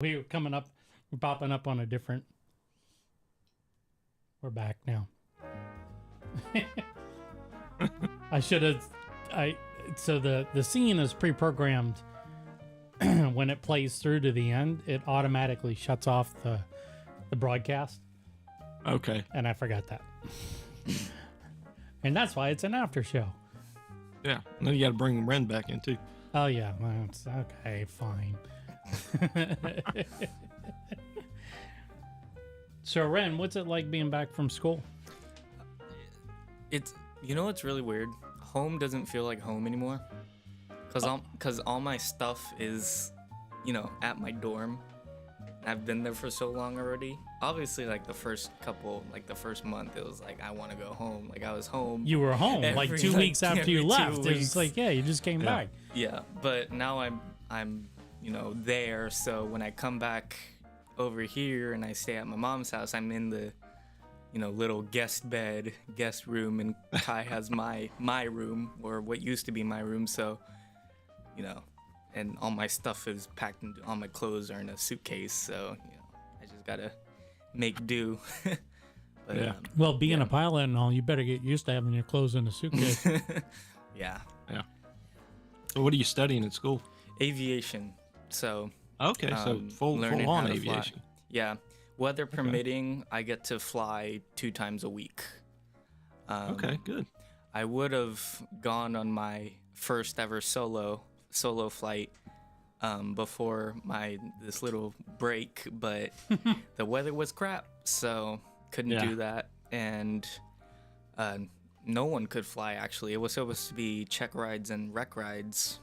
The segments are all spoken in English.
We're coming up, we're popping up on a different. We're back now. I should have. So the scene is pre-programmed. When it plays through to the end, it automatically shuts off the broadcast, Okay. and I forgot that. And that's why it's an after show. Yeah. And then you got to bring Ren back in too. Oh yeah, well, it's okay, fine. So Ren, what's it like being back from school? It's what's really weird? Home doesn't feel like home anymore. Cause all my stuff is, at my dorm. I've been there for so long already. Obviously, like the first month, it was like I want to go home. Like I was home. You were home like 2 weeks after you every left. 2 It was like, yeah, you just came back. Yeah, but now I'm there. So when I come back over here and I stay at my mom's house, I'm in the little guest room, and Kai has my room, or what used to be my room. So and all my stuff is packed into, all my clothes are in a suitcase. So I just gotta make do. But, Yeah. Well, being a pilot and all, you better get used to having your clothes in a suitcase. Yeah. Yeah. So what are you studying at school? Aviation. So Okay. So full learning on how to fly. aviation. Yeah. Weather permitting, I get to fly 2 times a week. Okay. Good. I would have gone on my first ever solo flight before this little break, but the weather was crap, so couldn't do that. And no one could fly, actually. It was supposed to be check rides and rec rides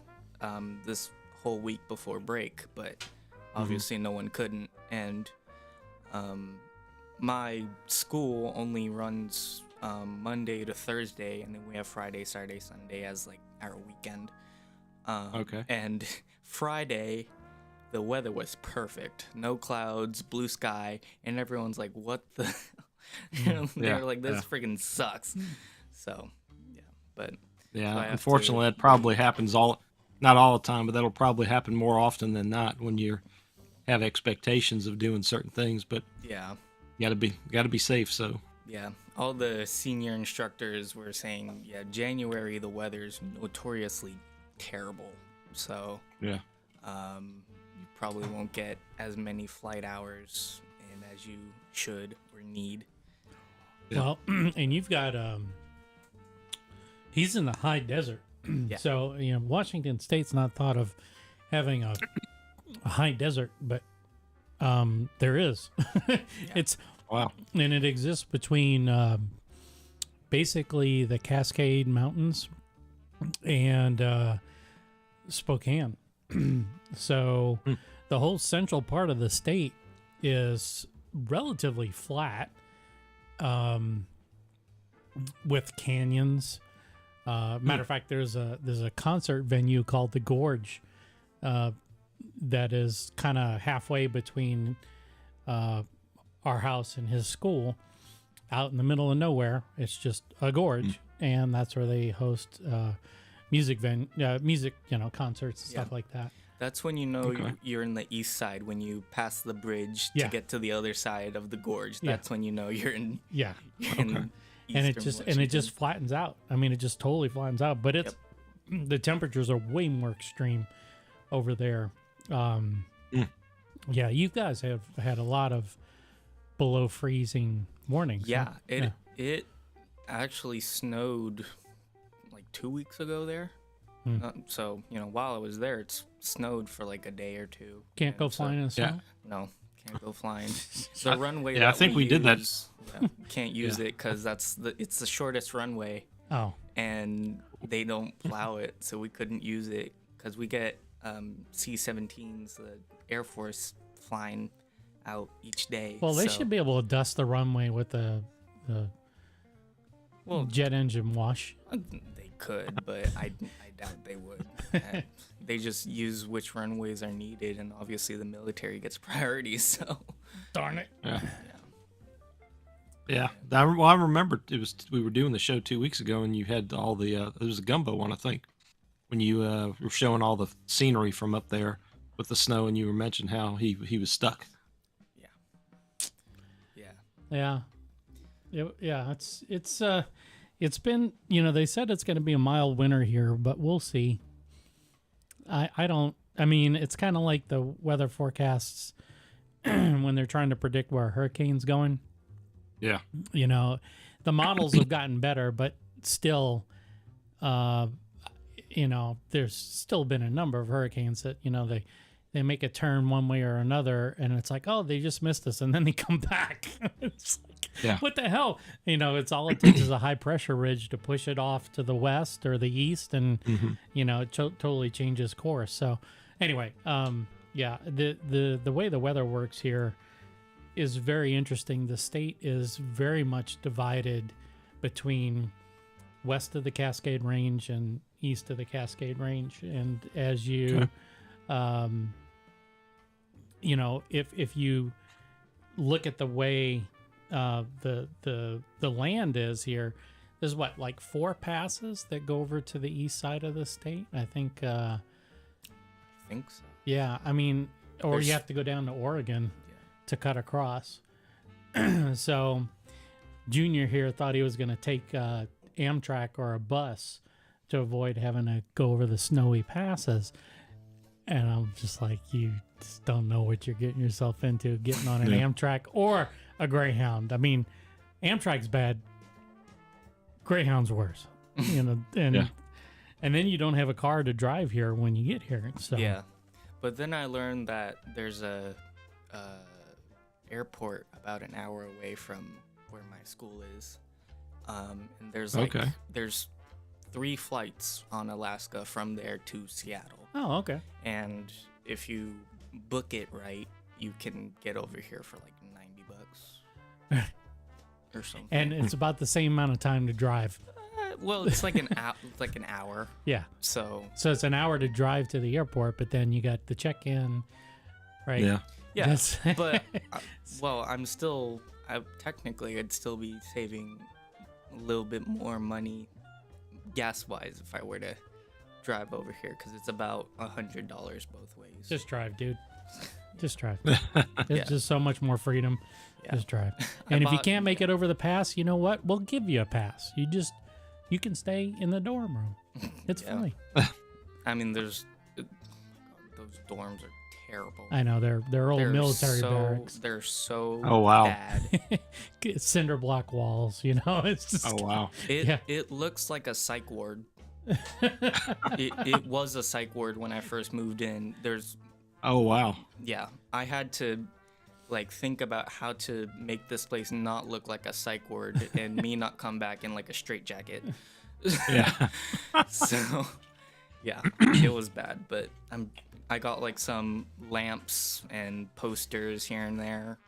this whole week before break, but obviously no one couldn't. And my school only runs Monday to Thursday, and then we have Friday, Saturday, Sunday as like our weekend. Okay. And Friday, the weather was perfect. No clouds, blue sky, and everyone's like, what the? They're like, this freaking sucks. So, yeah. But Yeah. so I have Unfortunately, that probably happens not all the time, but that'll probably happen more often than not when you have expectations of doing certain things. But yeah. you gotta be safe. So Yeah, all the senior instructors were saying, yeah, January the weather's notoriously terrible, so yeah. You probably won't get as many flight hours in as you should or need. Yeah. Well, and you've got he's in the high desert. Yeah. So, Washington State's not thought of having a high desert, but there is. It's Wow. and it exists between basically the Cascade Mountains and Spokane. So the whole central part of the state is relatively flat, with canyons. Matter of fact, there's a concert venue called the Gorge that is kind of halfway between our house and his school, out in the middle of nowhere. It's just a gorge, and that's where they host music, concerts and stuff like that. That's when you're in the east side, when you pass the bridge to get to the other side of the gorge. That's when you're in. Yeah, in and it Eastern just flattens out. I mean, it just totally flattens out. But it's the temperatures are way more extreme over there. Yeah, you guys have had a lot of below freezing warnings. Yeah, huh? it actually snowed like 2 weeks ago there. So while I was there, it snowed for like a day or two. Can't go flying in the snow. No, can't go flying. The runway. I think we did that. Can't use it because it's the shortest runway, Oh, and they don't plow it, so we couldn't use it because we get C-17s, the Air Force, flying out each day. well, they should be able to dust the runway with the jet engine wash. They could, but I doubt they would. They just use which runways are needed, and obviously the military gets priority. So, Darn it. Yeah. I remember we were doing the show 2 weeks ago, and you had all the it was a gumbo one, I think, when you were showing all the scenery from up there. with the snow, and you mentioned how he was stuck. Yeah. Yeah. Yeah, it's been, they said it's going to be a mild winter here, but we'll see. I mean, it's kind of like the weather forecasts when they're trying to predict where a hurricane's going. Yeah. The models have gotten better, but still, there's still been a number of hurricanes that, they make a turn one way or another, and it's like, oh, they just missed us, and then they come back. It's like, Yeah. what the hell? It's all it takes is a high pressure ridge to push it off to the west or the east, and it totally changes course. So, anyway, the way the weather works here is very interesting. The state is very much divided between west of the Cascade Range and east of the Cascade Range, and as you if you look at the way the land is here, there's like 4 passes that go over to the east side of the state. I think I think so. yeah, I mean, or There's- you have to go down to Oregon to cut across. So Junior here thought he was going to take Amtrak or a bus to avoid having to go over the snowy passes. And I'm just like, you just don't know what you're getting yourself into getting on an Amtrak or a Greyhound. I mean, Amtrak's bad. Greyhound's worse. And then you don't have a car to drive here when you get here. So Yeah, but then I learned that there's a airport about an hour away from where my school is, and there's there's 3 flights on Alaska from there to Seattle. Oh, okay. And if you book it right, you can get over here for like $90 or something. And it's about the same amount of time to drive. Well, it's like an hour. Yeah. So it's an hour to drive to the airport, but then you got the check-in, right? Yeah. yeah, That's- but technically I'd still be saving a little bit more money gas-wise if I were to drive over here, because it's about $100 both ways. Just drive, dude. Just drive. Yeah. It's just so much more freedom. Yeah. Just drive. And if you bought- can't make it over the pass, you know what? We'll give you a pass. You can stay in the dorm room. It's Yeah. fine. I mean, those dorms are terrible. I know they're old military barracks. They're so Oh, wow. bad. Cinder block walls, it's just Oh wow. It looks like a psych ward. It was a psych ward when I first moved in. Oh wow. I had to think about how to make this place not look like a psych ward and me not come back in like a straitjacket. Yeah. So yeah, it was bad, but I got like some lamps and posters here and there.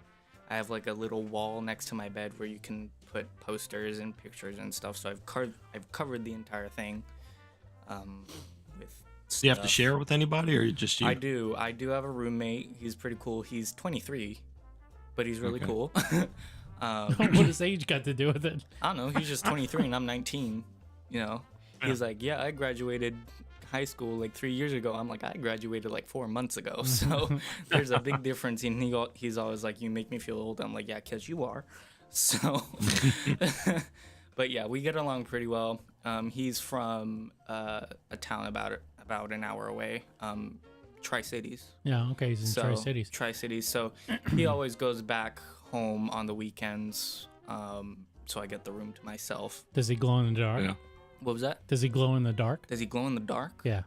I have like a little wall next to my bed where you can put posters and pictures and stuff. So I've covered the entire thing. With stuff. Do you have to share with anybody, or just you? I do have a roommate. He's pretty cool. He's 23, but he's really Okay. cool. what does age got to do with it? I don't know. He's just 23 and I'm 19. He's like, yeah, I graduated high school like 3 years ago. I'm like, I graduated like 4 months ago. So there's a big difference. And he's always like, you make me feel old. I'm like, yeah, because you are. So, but yeah, we get along pretty well. He's from a town about an hour away, Tri-Cities. Yeah, okay, he's in Tri-Cities. Tri-Cities. So he always goes back home on the weekends. So I get the room to myself. Does he glow in the dark? Yeah. What was that? Does he glow in the dark? Does he glow in the dark? Yeah.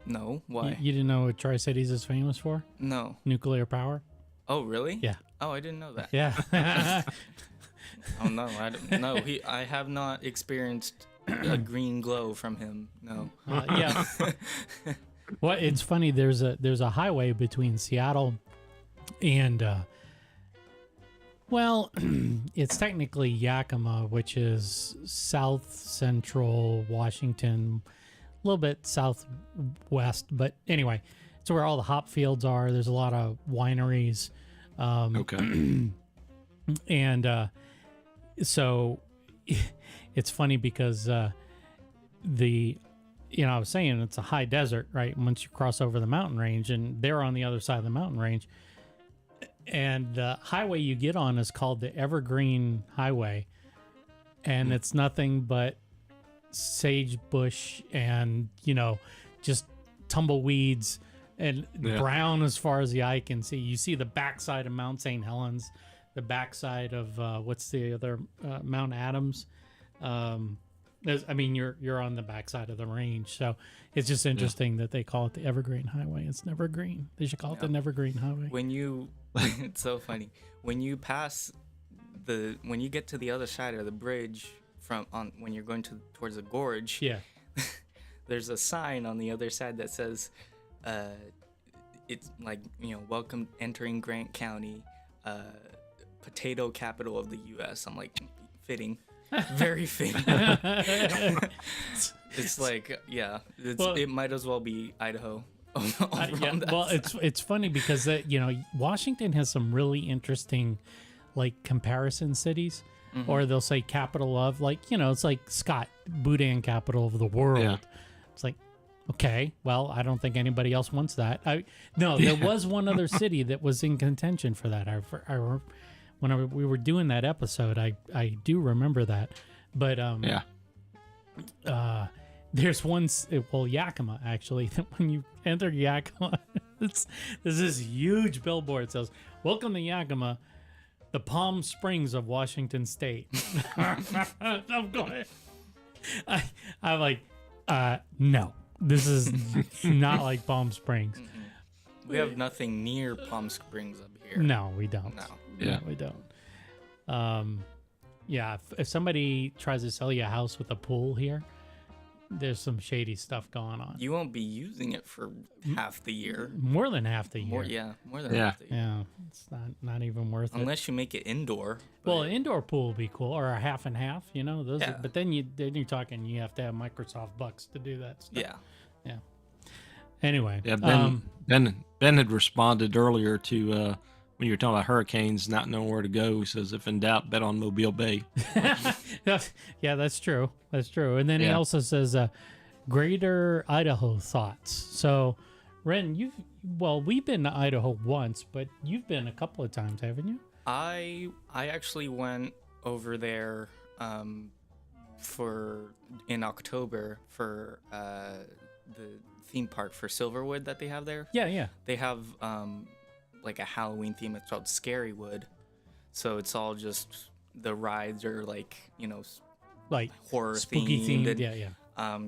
No. Why? You didn't know what Tri-Cities is famous for? No. Nuclear power? Oh, really? Yeah. Oh, I didn't know that. Yeah. Oh no, I don't know. I have not experienced a green glow from him. No. Yeah. Well, it's funny. There's a highway between Seattle and it's technically Yakima, which is south central Washington, a little bit southwest. But anyway, it's where all the hop fields are. There's a lot of wineries. Okay. And so it's funny because I was saying it's a high desert, right? Once you cross over the mountain range, and they're on the other side of the mountain range. And the highway you get on is called the Evergreen Highway. And it's nothing but sagebush and, just tumbleweeds and brown as far as the eye can see. You see the backside of Mount St. Helens, the backside of what's the other Mount Adams. You're on the backside of the range, so it's just interesting that they call it the Evergreen Highway. It's never green. They should call it the Nevergreen Highway. When you, it's so funny when you when you get to the other side of the bridge when you're going towards the gorge. Yeah. There's a sign on the other side that says, it's like, welcome entering Grant County, potato capital of the U.S. I'm like, fitting, very fitting. It's like, it might as well be Idaho. It's funny because Washington has some really interesting like comparison cities, or they'll say capital of, like, it's like Scott, Boudin capital of the world. Yeah. It's like, okay, well, I don't think anybody else wants that. There was one other city that was in contention for that. We were doing that episode, I do remember that. But there's one, Yakima, actually, that when you enter Yakima, there's this huge billboard that says, "Welcome to Yakima, the Palm Springs of Washington State." I'm going. I'm like, no, this is not like Palm Springs. We have nothing near Palm Springs up here. No, we don't. No. Yeah, we don't. If somebody tries to sell you a house with a pool here, there's some shady stuff going on. You won't be using it for half the year. More than half the year. More than half the year. Yeah, it's not even worth it. Unless you make it indoor. Well, an indoor pool would be cool, or a half and half, those. Yeah. But then you're talking, you have to have Microsoft bucks to do that stuff. Yeah. Anyway. Yeah, Ben had responded earlier to when you were talking about hurricanes not knowing where to go. He says, if in doubt, bet on Mobile Bay. Yeah, that's true. That's true. And then he also says, Greater Idaho thoughts. So, Ren, we've been to Idaho once, but you've been a couple of times, haven't you? I actually went over there in October for the theme park for Silverwood that they have there. Yeah. They have like a Halloween theme. It's called Scarywood. So it's all just the rides are like, like horror spooky themed. Yeah.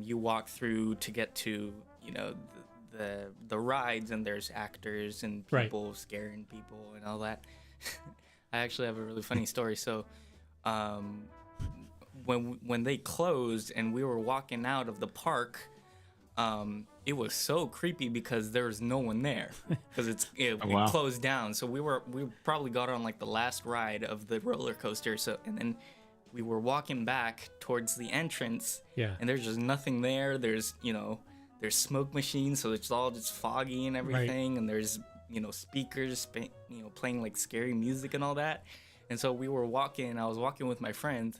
You walk through to get to, the rides, and there's actors and people scaring people and all that. I actually have a really funny story. So when they closed and we were walking out of the park, it was so creepy because there was no one there because it closed down. So we probably got on like the last ride of the roller coaster. So, and then we were walking back towards the entrance, and there's just nothing there. There's there's smoke machines, so it's all just foggy and everything, and there's speakers playing like scary music and all that. And so we were walking. I was walking with my friend.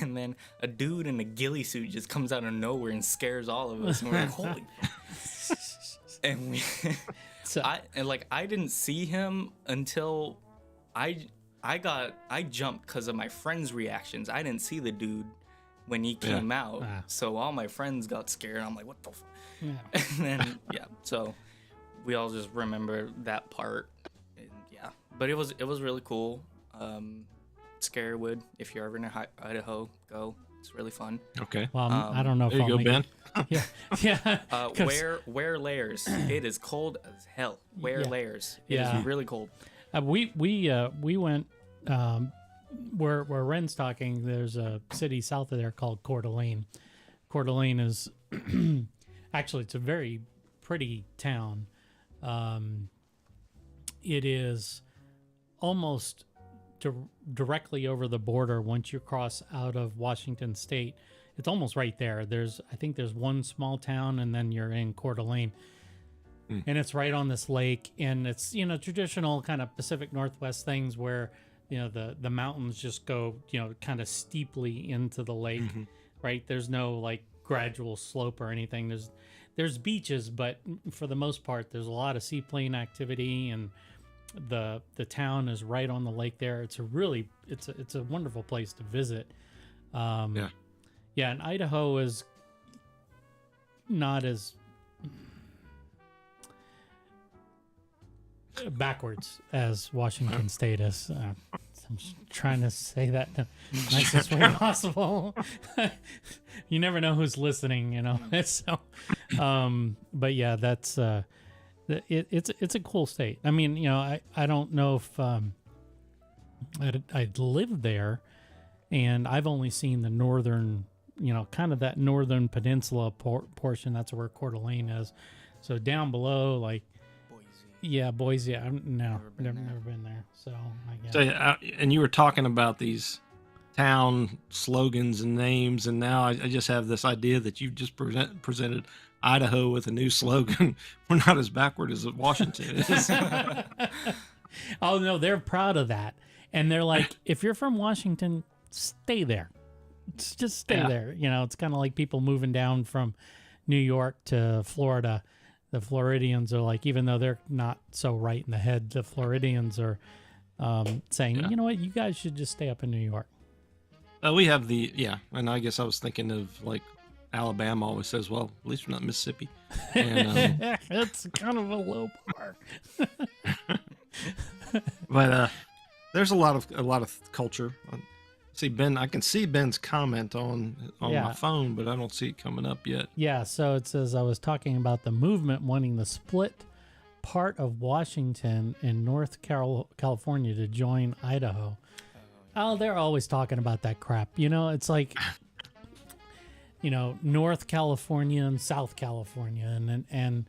And then a dude in a ghillie suit just comes out of nowhere and scares all of us. And we're like, holy. And I didn't see him until I jumped because of my friend's reactions. I didn't see the dude when he came out. So all my friends got scared. I'm like, what the fuck? Yeah. And then, so we all just remember that part. And but it was really cool. Scarywood, if you're ever in Idaho, go. It's really fun. Okay. Well, I don't know if there you I'll go, Ben. Wear layers. It is cold as hell. Wear layers. It is really cold. We went where Ren's talking. There's a city south of there called Coeur d'Alene. Coeur d'Alene is actually, it's a very pretty town. It is almost directly over the border. Once you cross out of Washington State, it's almost right there. I think there's one small town, and then you're in Coeur d'Alene, and it's right on this lake. And it's traditional kind of Pacific Northwest things where the mountains just go kind of steeply into the lake, right? There's no like gradual slope or anything. There's beaches, but for the most part, there's a lot of seaplane activity, and the town is right on the lake there. It's a wonderful place to visit. Yeah, and Idaho is not as backwards as Washington State is. I'm just trying to say that the nicest way possible. You never know who's listening, you know. So, but yeah, that's it's a cool state. I mean, you know, I don't know if I'd lived there, and I've only seen the northern, you know, kind of that northern peninsula portion. That's where Coeur d'Alene is. So down below, like. Yeah, Boise. I've never been there. So I guess. So, and you were talking about these town slogans and names, and now I just have this idea that you just presented Idaho with a new slogan. We're not as backward as Washington is. Oh no, they're proud of that, and they're like, if you're from Washington, stay there. Just stay there. You know, it's kind of like people moving down from New York to Florida. The Floridians are like, even though they're not so right in the head, the Floridians are saying, you know what, you guys should just stay up in New York. We have and I guess I was thinking of like Alabama always says, well, at least we're not Mississippi. And, it's kind of a low bar. But there's a lot of culture. See, Ben, I can see Ben's comment on my phone, but I don't see it coming up yet. Yeah, so it says, I was talking about the movement wanting the split part of Washington and North California to join Idaho. Oh, they're always talking about that crap. You know, it's like, you know, North California and South California. And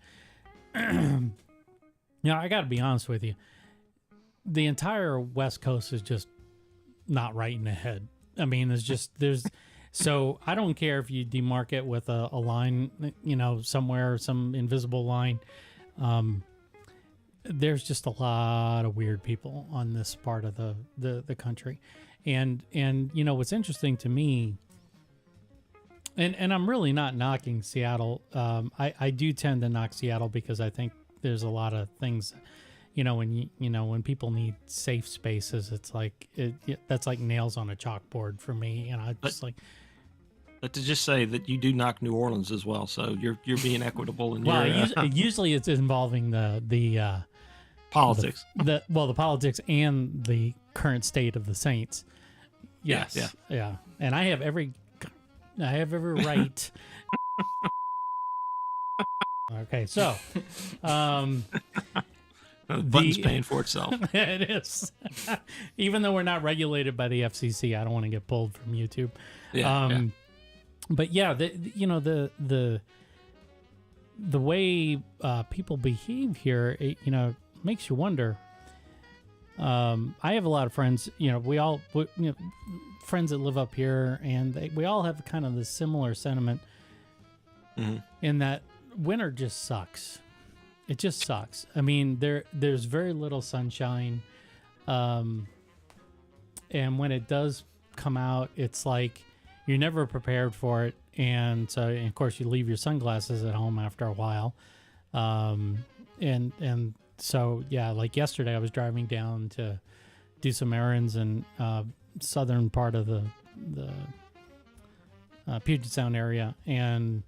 you know, I got to be honest with you. The entire West Coast is just not right in the head. I mean, so I don't care if you demark it with a line, you know, somewhere, some invisible line. There's just a lot of weird people on this part of the country. And you know, what's interesting to me, and I'm really not knocking Seattle. I do tend to knock Seattle because I think there's a lot of things. You know, when people need safe spaces, it's like that's like nails on a chalkboard for me. And I just But to just say that you do knock New Orleans as well, so you're being equitable in usually it's involving the politics. The politics and the current state of the Saints. Yes. Yeah. And I have every right. Okay, so the button's paying for itself. It is. Even though we're not regulated by the FCC, I don't want to get pulled from YouTube. But yeah, the way people behave here, it, you know, makes you wonder. I have a lot of friends. You know, friends that live up here, and we all have kind of the similar sentiment in that winter just sucks. It just sucks. I mean, there's very little sunshine, and when it does come out, it's like you're never prepared for it, and so of course you leave your sunglasses at home after a while, and so yeah, like yesterday I was driving down to do some errands in southern part of the Puget Sound area, and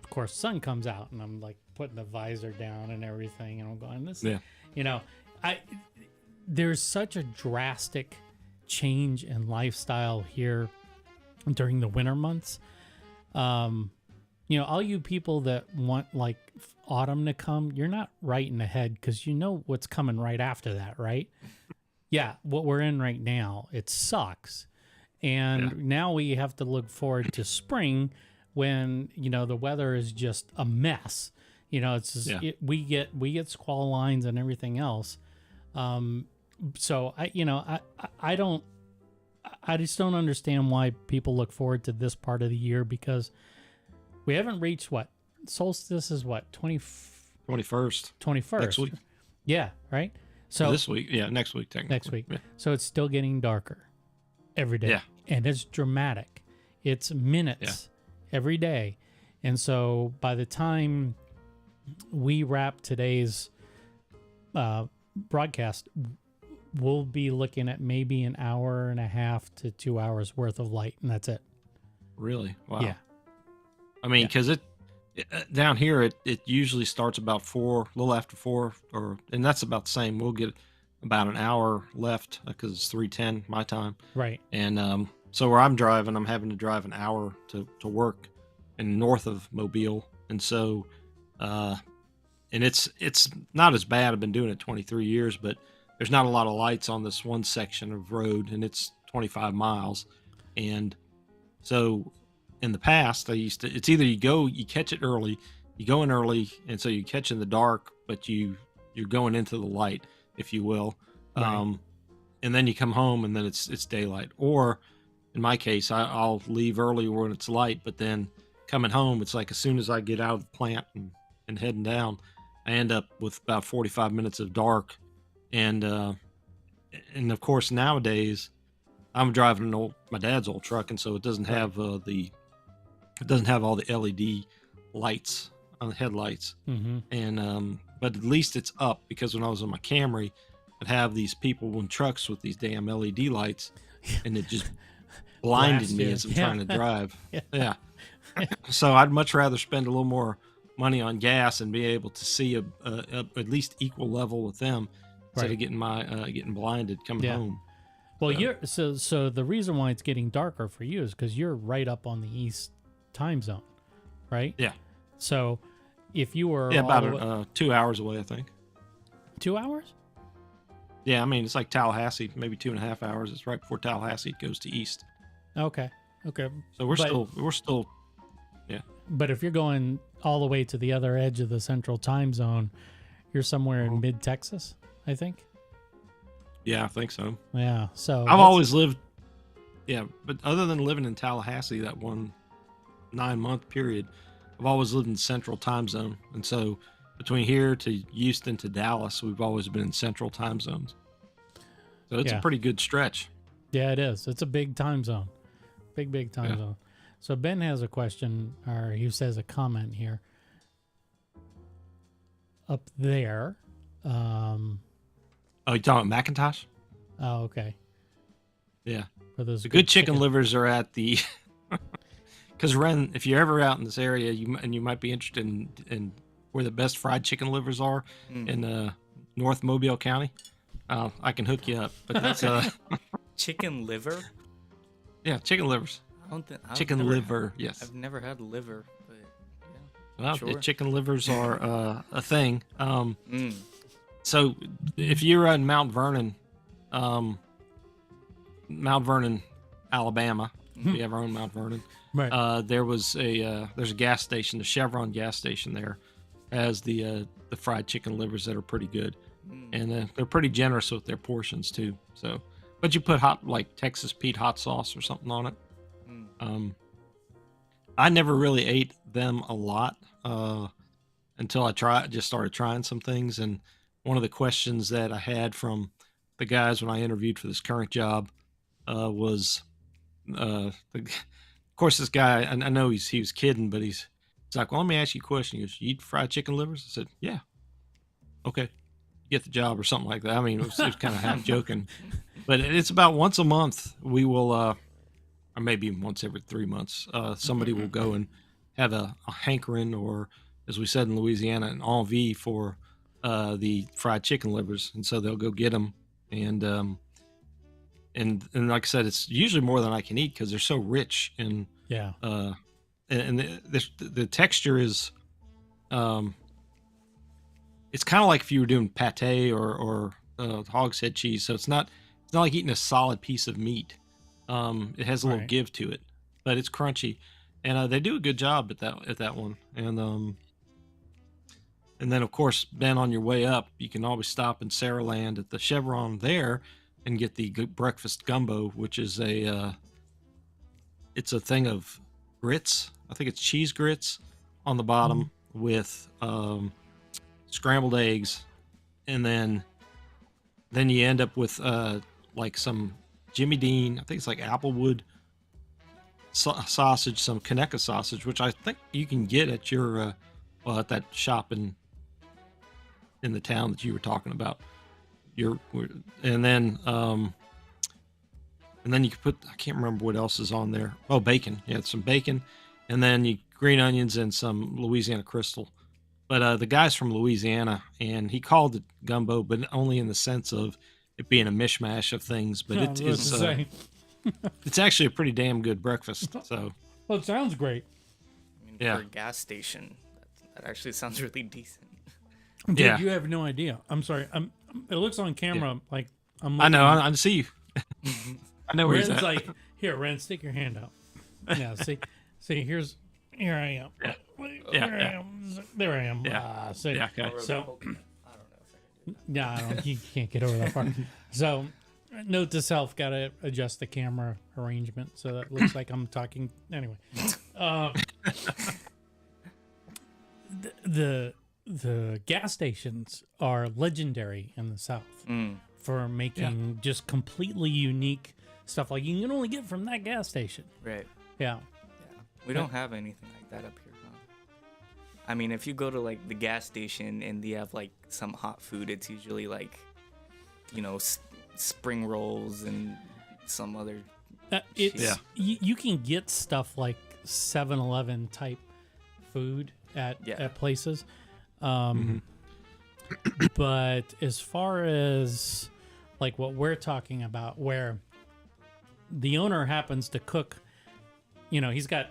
of course sun comes out, and I'm like putting the visor down and everything, and I'm going, you know, there's such a drastic change in lifestyle here during the winter months. You know, all you people that want like autumn to come, you're not right in the head, because you know what's coming right after that, right? Yeah, what we're in right now, it sucks. And now we have to look forward to spring when, you know, the weather is just a mess. You know, it's just, we get squall lines and everything else. So I just don't understand why people look forward to this part of the year, because we haven't reached what solstice is, what 21st next week. Yeah, right. So this week, next week technically. Next week. Yeah. So it's still getting darker every day, and it's dramatic. It's minutes every day. And so by the time we wrap today's broadcast, we'll be looking at maybe an hour and a half to 2 hours worth of light, and that's it. Really? Wow. Yeah. I mean, because down here it usually starts about 4, a little after 4, and that's about the same. We'll get about an hour left because it's 3:10 my time, Right. and so where I'm driving, I'm having to drive an hour to work, in north of Mobile, and so and it's not as bad. I've been doing it 23 years, but there's not a lot of lights on this one section of road, and it's 25 miles, and so in the past, it's either you catch it early, you go in early, and so you catch in the dark, but you're going into the light, if you will. Right. And then you come home and then it's daylight. Or in my case, I'll leave early when it's light, but then coming home, it's like as soon as I get out of the plant and heading down, I end up with about 45 minutes of dark. And of course nowadays I'm driving my dad's old truck, and so it doesn't have all the LED lights on the headlights. Mm-hmm. And but at least it's up, because when I was on my Camry, I'd have these people in trucks with these damn LED lights, and it just blinded Blast me you. as I'm Yeah. trying to drive. Yeah. Yeah. So I'd much rather spend a little more money on gas and be able to see a at least equal level with them, instead Right. of getting blinded coming Yeah. home. Well, So- you're so the reason why it's getting darker for you is because you're right up on the east time zone, right? Yeah. So if you were Yeah, all about the way- 2 hours away, I think. 2 hours, Yeah, I mean, it's like Tallahassee, maybe 2.5 hours. It's right before Tallahassee goes to east. okay, So we're But- still, but if you're going all the way to the other edge of the central time zone, you're somewhere in mid Texas, I think. yeah, I think so. Yeah. So I've always lived, yeah, but other than living in Tallahassee, that 9-month period, I've always lived in central time zone. And so between here to Houston to Dallas, we've always been in central time zones. So it's Yeah. a pretty good stretch. Yeah, it is. It's a big time zone. Big time Yeah. zone. So Ben has a question, or he says a comment here. Up there. Oh, you talking about McIntosh? Oh, okay. Yeah. For those The good chicken livers are at the, because Ren, if you're ever out in this area, you might be interested in where the best fried chicken livers are in North Mobile County. I can hook you up, but that's Chicken liver? yeah, chicken livers. I don't think Chicken liver, yes. I've never had liver, but yeah. Well, Sure. chicken livers are a thing. Mm. So if you're in Mount Vernon, Alabama, we have our own Mount Vernon. Right. There's a gas station, the Chevron gas station there, has the fried chicken livers that are pretty good, and they're pretty generous with their portions too. So, but you put like Texas Pete hot sauce or something on it. I never really ate them a lot until I started trying some things. And one of the questions that I had from the guys when I interviewed for this current job was, of course, this guy, I know he was kidding, but he's like, well, let me ask you a question. He goes, you eat fried chicken livers? I said, yeah. Okay. Get the job or something like that. I mean, it was kind of half joking, but it's about once a month we will, or maybe once every 3 months, somebody will go and have a hankering, or as we said in Louisiana, an envie for the fried chicken livers. And so they'll go get them. And like I said, it's usually more than I can eat because they're so rich and yeah. the texture is, it's kind of like if you were doing pate or hog's head cheese. So it's not like eating a solid piece of meat. It has a little Right. give to it, but it's crunchy, and they do a good job at that one. And then of course, Ben, on your way up, you can always stop in Saraland at the Chevron there and get the breakfast gumbo, which is it's a thing of grits. I think it's cheese grits on the bottom with scrambled eggs, and then you end up with like some Jimmy Dean. I think it's like applewood sausage, some Conecuh sausage, which I think you can get at your at that shop in the town that you were talking about. Your and then you could put, I can't remember what else is on there. Oh, bacon. Yeah, some bacon, and then you green onions and some Louisiana Crystal. But the guy's from Louisiana, and he called it gumbo, but only in the sense of it being a mishmash of things. But I was about to say. it's actually a pretty damn good breakfast. So Well, it sounds great. I mean, Yeah. for a gas station, that actually sounds really decent. Dude, Yeah. you have no idea. I'm sorry. It looks on camera like I'm. I know, looking- I see you. I know where he's Ren's at. like, here, Ren, stick your hand out. Yeah, see, here I am. Yeah. Here Yeah, I yeah. am. There I am. Yeah. See, Yeah, okay. So, I don't know if I can do yeah, you can't get over that far. So, note to self: got to adjust the camera arrangement so that it looks like I'm talking. Anyway, the gas stations are legendary in the South for making just completely unique stuff like you can only get from that gas station. Right. Yeah. We don't have anything like that up here, huh? I mean, if you go to like the gas station and they have like some hot food, it's usually like, you know, spring rolls and some other. It's Yeah. you can get stuff like 7-Eleven type food at places. But as far as like what we're talking about, where the owner happens to cook, you know, he's got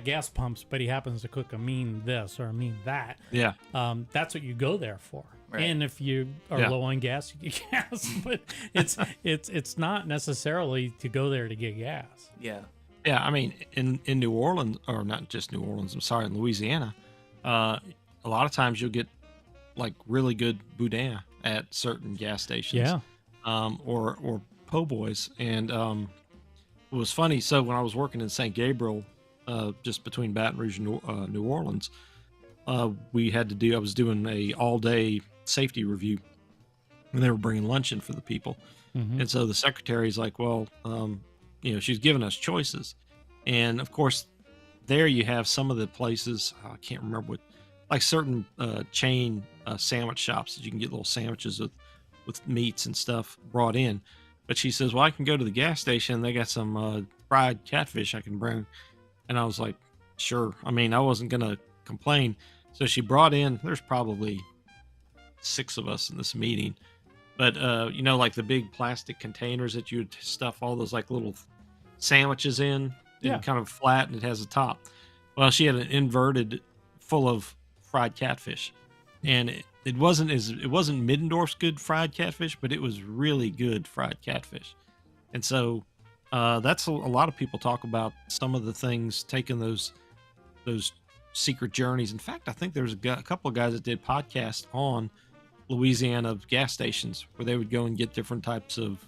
gas pumps, but he happens to cook a mean this or a mean that. Yeah. That's what you go there for. Right. And if you are Yeah. low on gas, you get gas. But it's not necessarily to go there to get gas. Yeah. Yeah, I mean, in New Orleans, or not just New Orleans, I'm sorry, in Louisiana, a lot of times you'll get like really good boudin at certain gas stations. Yeah. Or po' boys. And it was funny. So when I was working in St. Gabriel, just between Baton Rouge and New Orleans, I was doing a all day safety review, and they were bringing lunch in for the people. And so the secretary's like, well, she's giving us choices. And of course, there you have some of the places, I can't remember what, like certain chain sandwich shops that you can get little sandwiches with meats and stuff brought in. But she says, well, I can go to the gas station. They got some fried catfish I can bring. And I was like, sure. I mean, I wasn't going to complain. So she brought in, there's probably 6 of us in this meeting. But, like the big plastic containers that you would stuff all those like little sandwiches in, Yeah. and kind of flat, and it has a top. Well, she had an inverted full of fried catfish. And it wasn't Middendorf's good fried catfish, but it was really good fried catfish. And so that's a lot of people talk about some of the things, taking those secret journeys. In fact, I think there's a couple of guys that did podcasts on Louisiana gas stations where they would go and get different types of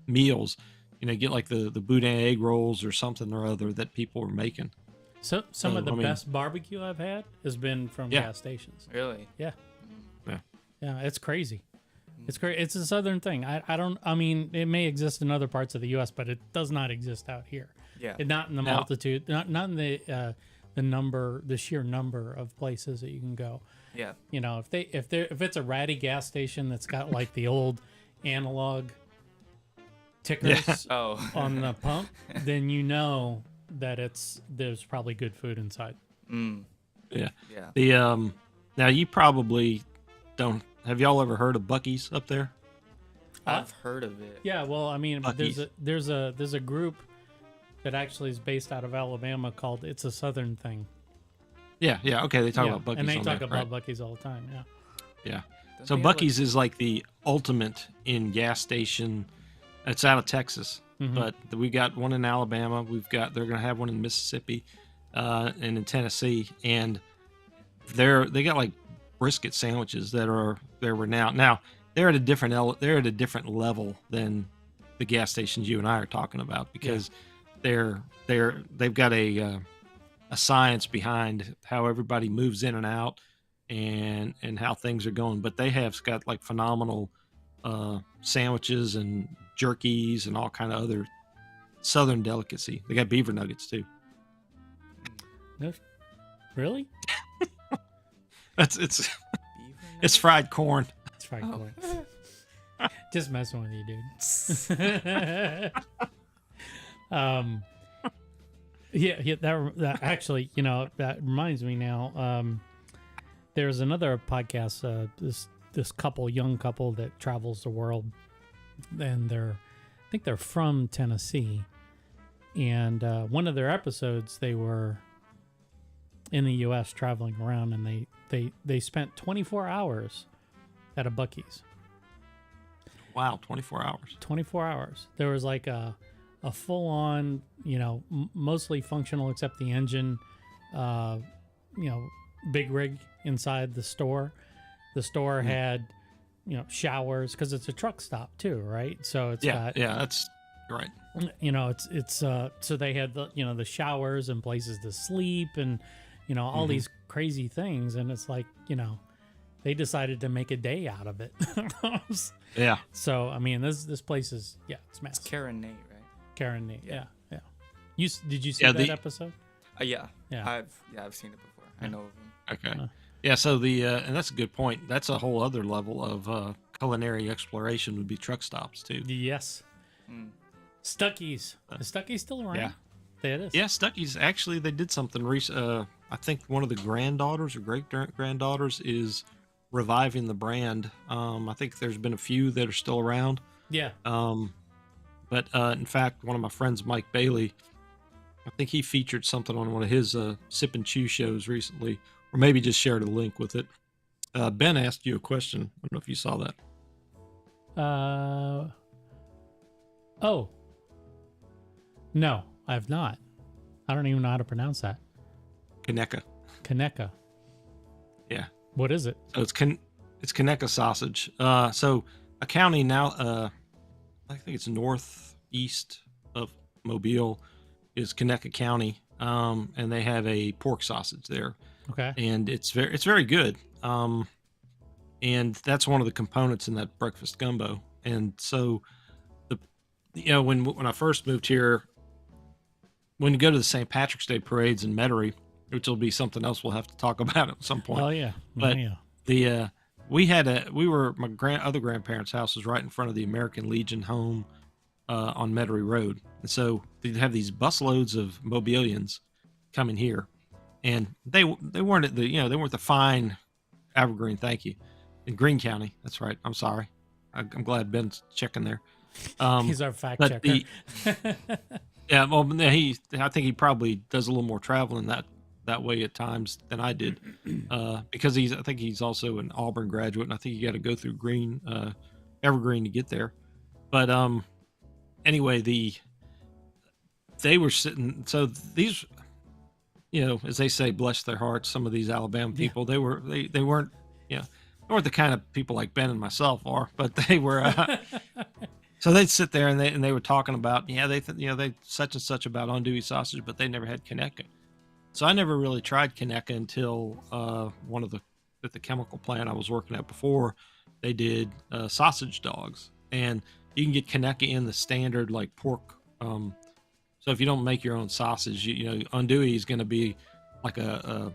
meals, get like the boudin egg rolls or something or other that people were making. So some of the I mean- best barbecue I've had has been from Yeah. gas stations. Really? Yeah. Yeah. Yeah, it's crazy. It's crazy. It's a southern thing. I mean, it may exist in other parts of the U.S., but it does not exist out here. Yeah. And not in the No. multitude, not in the sheer number of places that you can go. Yeah. If it's a ratty gas station that's got like the old analog tickers Oh. on the pump, then you know that there's probably good food inside. Yeah. Yeah. The now you probably don't. Have y'all ever heard of Buc-ee's up there? I've heard of it. Yeah, well, I mean, Buc-ee's. there's a group that actually is based out of Alabama called It's a Southern Thing. Yeah. Okay, they talk Yeah, about Buc-ee's and they on talk there, about right? Buc-ee's all the time. Yeah. Yeah. Don't So they have, like- Buc-ee's is like the ultimate in gas station. It's out of Texas, but we got one in Alabama. They're going to have one in Mississippi, and in Tennessee, and they got like brisket sandwiches they're renowned. Now they're at a different level than the gas stations you and I are talking about, because they've got a science behind how everybody moves in and out and how things are going. But they have got like phenomenal sandwiches and jerkies and all kind of other Southern delicacy. They got beaver nuggets too. No, really? It's fried corn. It's fried corn. Just messing with you, dude. Yeah, that actually, that reminds me now. There's another podcast. This young couple that travels the world, and I think they're from Tennessee. And one of their episodes, they were in the U.S. traveling around, and they spent 24 hours at a Buc-ee's. Wow, 24 hours. 24 hours. There was like a full-on, mostly functional except the engine, big rig inside the store. The store had, showers because it's a truck stop too, right? So it's got that's right. So they had the showers and places to sleep and all these crazy things, and it's like they decided to make a day out of it. Yeah. So I mean, this place is it's massive. It's Karen Nate, right? Karen Nate, yeah. Did you see that episode? Yeah. Yeah. I've seen it before. I know of him. Okay. Yeah. So and that's a good point. That's a whole other level of culinary exploration would be truck stops too. Yes. Stuckey's. Is Stuckey's still around? Yeah. It is. Yeah, Stuckey's actually they did something recent. I think one of the granddaughters or great granddaughters is reviving the brand. I think there's been a few that are still around. Yeah. But in fact, one of my friends, Mike Bailey, I think he featured something on one of his Sip and Chew shows recently, or maybe just shared a link with it. Ben asked you a question. I don't know if you saw that. Oh. No, I have not. I don't even know how to pronounce that. Conecuh. Conecuh. Yeah. What is it? So it's Conecuh sausage. So a county now, I think it's northeast of Mobile, is Conecuh County, and they have a pork sausage there. Okay. And it's very good. And that's one of the components in that breakfast gumbo. And so when I first moved here, when you go to the St. Patrick's Day parades in Metairie, which will be something else we'll have to talk about at some point. Oh yeah. But yeah. my other grandparents' house was right in front of the American Legion home on Metairie Road. And so they'd have these busloads of Mobilians coming here. And they weren't they weren't the fine Evergreen, thank you, in Greene County. That's right. I'm sorry. I'm glad Ben's checking there. He's our fact checker. Yeah, well, I think he probably does a little more traveling that way at times than I did, because I think he's also an Auburn graduate, and I think you got to go through Evergreen to get there. But anyway, they were sitting. So these, as they say, bless their hearts. Some of these Alabama people, they weren't, they weren't the kind of people like Ben and myself are, but they were. So they'd sit there and they were talking about they such and such about andouille sausage, but they never had Conecuh. So I never really tried Conecuh until at the chemical plant I was working at before, they did sausage dogs, and you can get Conecuh in the standard like pork. So if you don't make your own sausage, andouille is going to be like a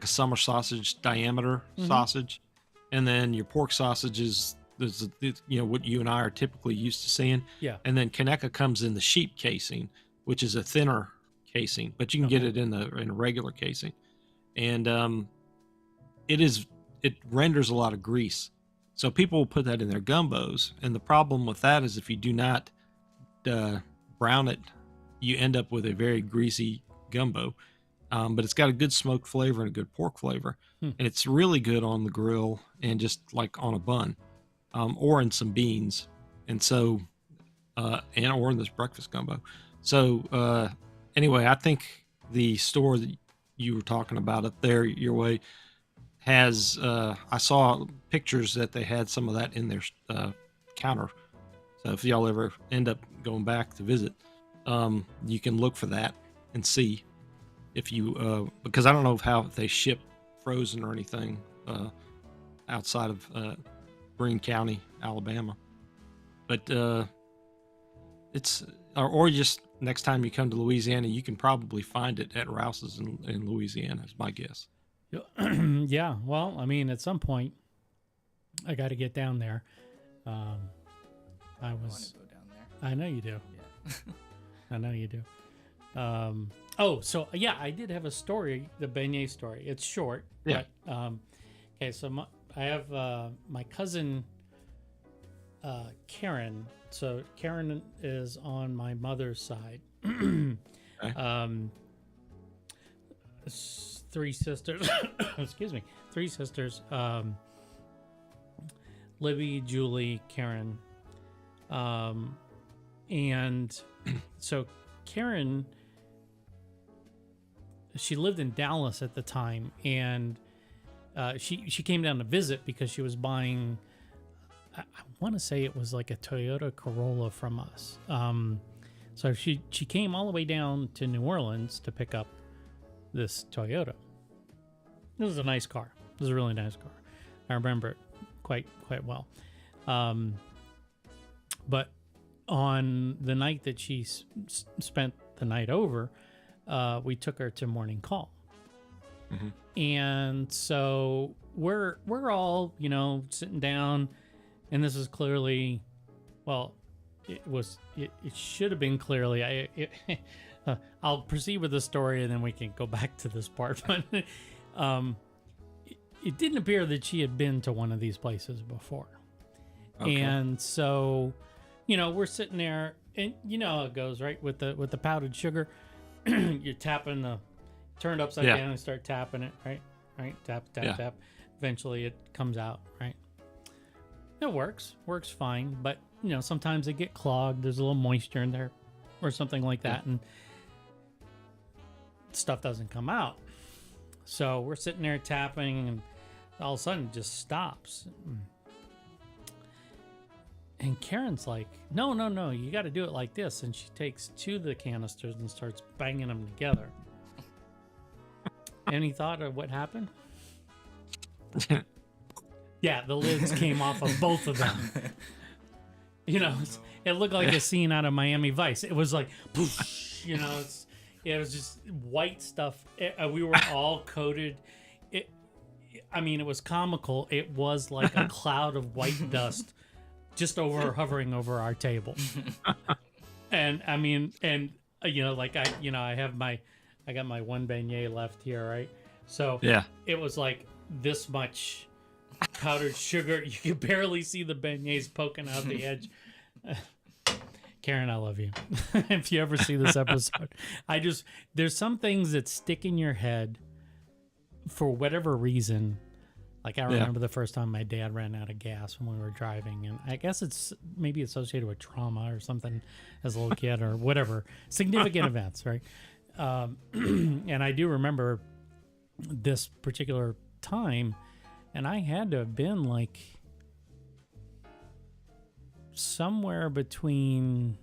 summer sausage diameter sausage, and then your pork sausage is what you and I are typically used to seeing. Yeah. And then Conecuh comes in the sheep casing, which is a thinner casing, but you can get it in a regular casing, and it renders a lot of grease. So people will put that in their gumbos, and the problem with that is if you do not brown it, you end up with a very greasy gumbo. But it's got a good smoked flavor and a good pork flavor, and it's really good on the grill and just like on a bun, or in some beans, and so or in this breakfast gumbo. So anyway, I think the store that you were talking about up there your way has I saw pictures that they had some of that in their counter. So if y'all ever end up going back to visit, you can look for that and see if you because I don't know how they ship frozen or anything outside of Greene County, Alabama, but it's or just next time you come to Louisiana, you can probably find it at Rouse's in Louisiana. Is my guess. Yeah. Well, I mean, at some point, I got to get down there. I want was. to go down there. I know you do. Yeah. I know you do. So yeah, I did have a story, the beignet story. It's short. Yeah. But, okay, so I have my cousin Karen. So Karen is on my mother's side. Okay. Three sisters. Excuse me. Three sisters. Libby, Julie, Karen. And so Karen, she lived in Dallas at the time, and she came down to visit because she was buying, I want to say it was like a Toyota Corolla from us. So she came all the way down to New Orleans to pick up this Toyota. This was a nice car. It was a really nice car. I remember it quite well. But on the night that she spent the night over, we took her to morning call. Mm-hmm. And so we're all, sitting down, and this is clearly, well, it should have been clearly, I'll proceed with the story and then we can go back to this part. But it didn't appear that she had been to one of these places before. Okay. And so, we're sitting there, and you know how it goes, right? With the powdered sugar, you're tapping turn it upside down and start tapping it, right? Right? Tap, tap. Eventually it comes out, right? It works fine, but sometimes they get clogged. There's a little moisture in there or something like that, and stuff doesn't come out. So we're sitting there tapping, and all of a sudden it just stops. And Karen's like, no, you got to do it like this. And she takes two of the canisters and starts banging them together. Any thought of what happened? Yeah, the lids came off of both of them. It looked like a scene out of Miami Vice. It was like, poosh, it was just white stuff. We were all coated. It was comical. It was like a cloud of white dust just hovering over our table. And I got my one beignet left here, right? So it was like this much powdered sugar. You could barely see the beignets poking out the edge. Karen, I love you. If you ever see this episode, there's some things that stick in your head for whatever reason. Like I remember the first time my dad ran out of gas when we were driving, and I guess it's maybe associated with trauma or something as a little kid or whatever. Significant events, right? And I do remember this particular time, and I had to have been like somewhere between,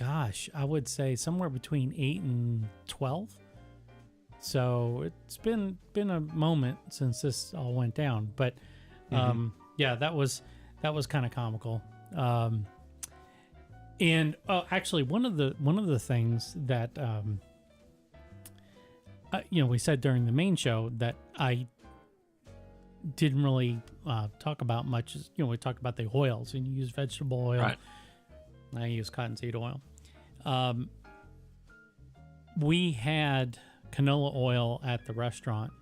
I would say somewhere between 8 and 12. So it's been a moment since this all went down, but that was kind of comical. And actually, one of the things that we said during the main show that I didn't really talk about much is, we talked about the oils, and you use vegetable oil. Right. I use cottonseed oil. We had canola oil at the restaurant,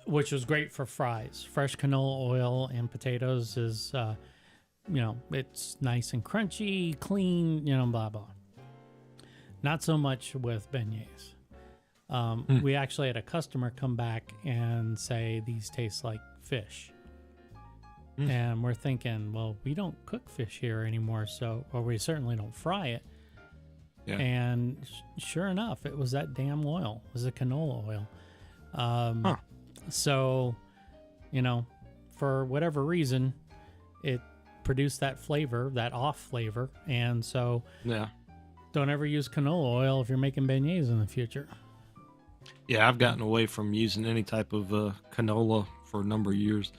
which was great for fries. Fresh canola oil and potatoes is, it's nice and crunchy, clean, blah, blah. Not so much with beignets. We actually had a customer come back and say these taste like fish. And we're thinking, well, we don't cook fish here anymore, or we certainly don't fry it. Yeah. And sure enough, it was that damn oil. It was the canola oil. So, for whatever reason, it produced that flavor, that off flavor. And so don't ever use canola oil if you're making beignets in the future. Yeah, I've gotten away from using any type of canola for a number of years.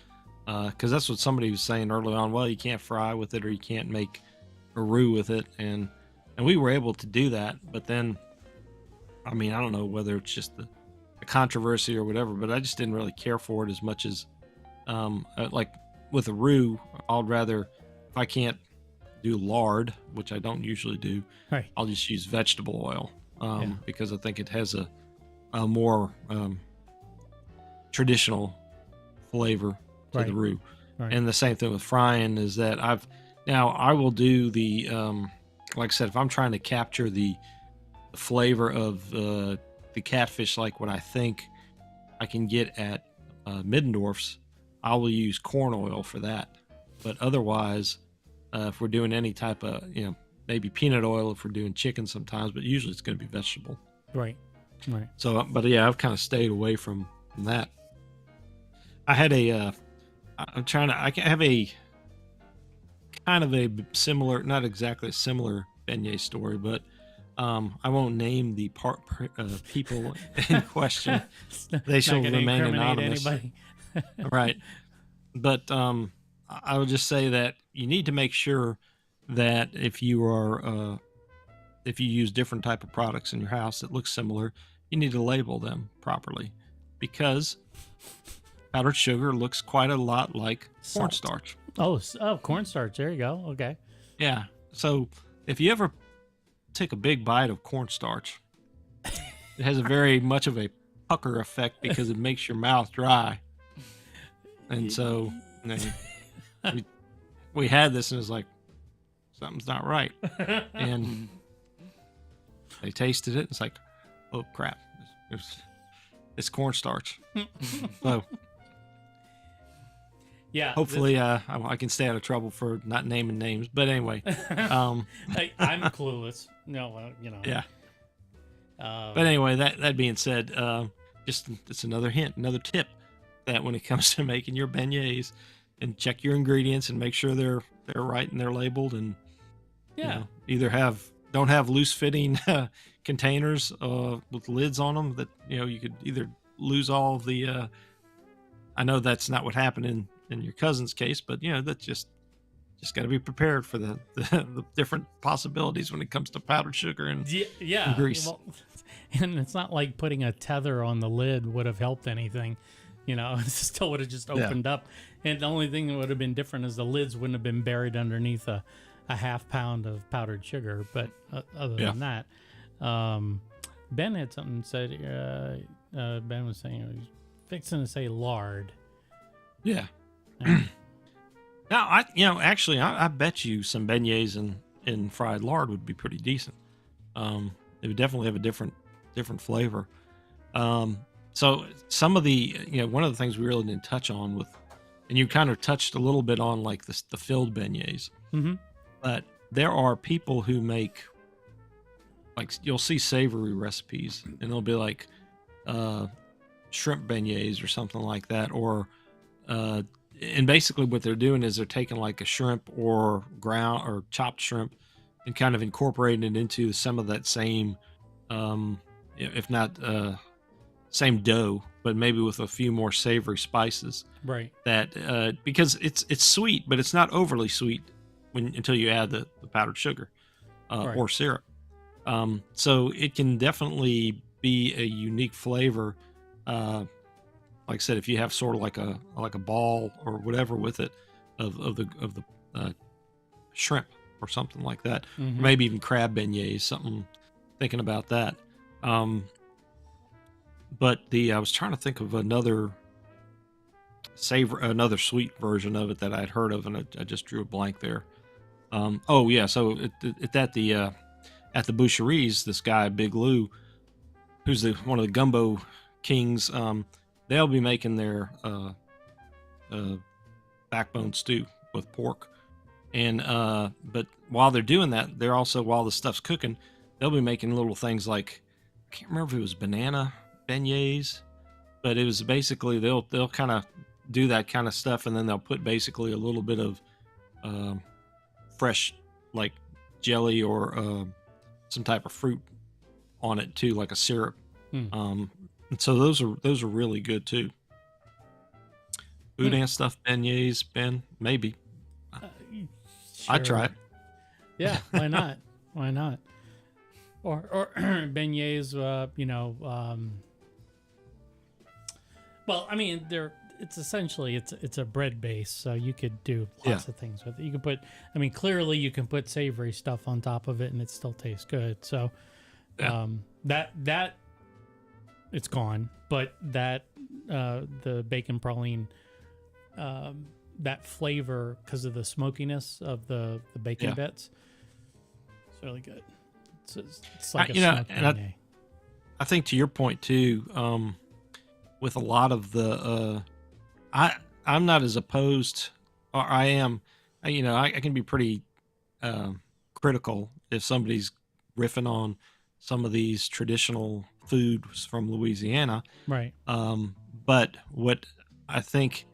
because that's what somebody was saying early on. Well, you can't fry with it, or you can't make a roux with it, and we were able to do that. But then, I mean, I don't know whether it's just the controversy or whatever, but I just didn't really care for it as much as like with a roux. I'd rather, if I can't do lard, which I don't usually do, Right. I'll just use vegetable oil Yeah. because I think it has a more traditional flavor to the Right. roux. Right. And the same thing with frying is that I will do the like I said, if I'm trying to capture the flavor of the catfish, like what I think I can get at Middendorf's, I will use corn oil for that. But otherwise, if we're doing any type of, maybe peanut oil if we're doing chicken sometimes, but usually it's going to be vegetable. Right. Right. So, but yeah, I've kind of stayed away from that. I had I have a kind of a similar, not exactly a similar beignet story, but I won't name the people in question. They shall Not gonna remain incriminate anonymous. anybody. Right. But I would just say that you need to make sure that if you are if you use different type of products in your house that look similar, you need to label them properly, because powdered sugar looks quite a lot like Salt. cornstarch. Oh, cornstarch. There you go. Okay. Yeah. So if you ever take a big bite of cornstarch, it has a very much of a pucker effect because it makes your mouth dry. And so we had this, and it was like, something's not right. And they tasted it. It's like, oh crap, it's cornstarch. So Yeah. hopefully I can stay out of trouble for not naming names. But anyway, I'm clueless. No, yeah. Uh, But anyway, that being said, just it's another hint, another tip, that when it comes to making your beignets, and check your ingredients and make sure they're right and they're labeled, and yeah. either don't have loose fitting containers with lids on them that you could either lose all of the. I know that's not what happened in your cousin's case, but that's just got to be prepared for the different possibilities when it comes to powdered sugar and Yeah. grease. Well, and it's not like putting a tether on the lid would have helped anything. It still would have just opened up. And the only thing that would have been different is the lids wouldn't have been buried underneath a half pound of powdered sugar. But other than that, Ben had something said. Ben was saying he was fixing to say lard. Yeah. Yeah. Now, I bet you some beignets in fried lard would be pretty decent. It would definitely have a different flavor. So some of the, one of the things we really didn't touch on and you kind of touched a little bit on like the filled beignets, Mm-hmm. but there are people who make, like, you'll see savory recipes and they'll be like shrimp beignets or something like that, or and basically what they're doing is they're taking like a shrimp or ground or chopped shrimp and kind of incorporating it into some of that same, if not same dough, but maybe with a few more savory spices. Right. That because it's sweet, but it's not overly sweet until you add the powdered sugar Right. or syrup. So it can definitely be a unique flavor. Like I said, if you have sort of like a ball or whatever with it of the shrimp or something like that, Mhm. or maybe even crab beignets, something, thinking about that. But I was trying to think of another sweet version of it that I'd heard of, and I just drew a blank there. Oh yeah, so at the Boucheries, this guy Big Lou, who's one of the gumbo kings, they'll be making their backbone stew with pork, and but while they're doing that, they're also, while the stuff's cooking, they'll be making little things like, I can't remember if it was banana beignets, but it was basically they'll kind of do that kind of stuff, and then they'll put basically a little bit of fresh, like, jelly or some type of fruit on it too, like a syrup. Hmm. And so those are really good too. Boudin stuffed beignets, Ben? Maybe. I'd try Sure. it. Yeah, why not? Why not? Or beignets, well, I mean, it's essentially it's a bread base, so you could do lots of things with it. You can put, I mean, clearly you can put savory stuff on top of it, and it still tastes good. So, Yeah. That it's gone, but that the bacon praline, that flavor because of the smokiness of the bacon Yeah. bits, it's really good. It's like a you know, smoked and beignet. I think to your point too, with a lot of the, I'm not as opposed, or I am, I can be pretty critical if somebody's riffing on some of these traditional foods from Louisiana. Right. But what I think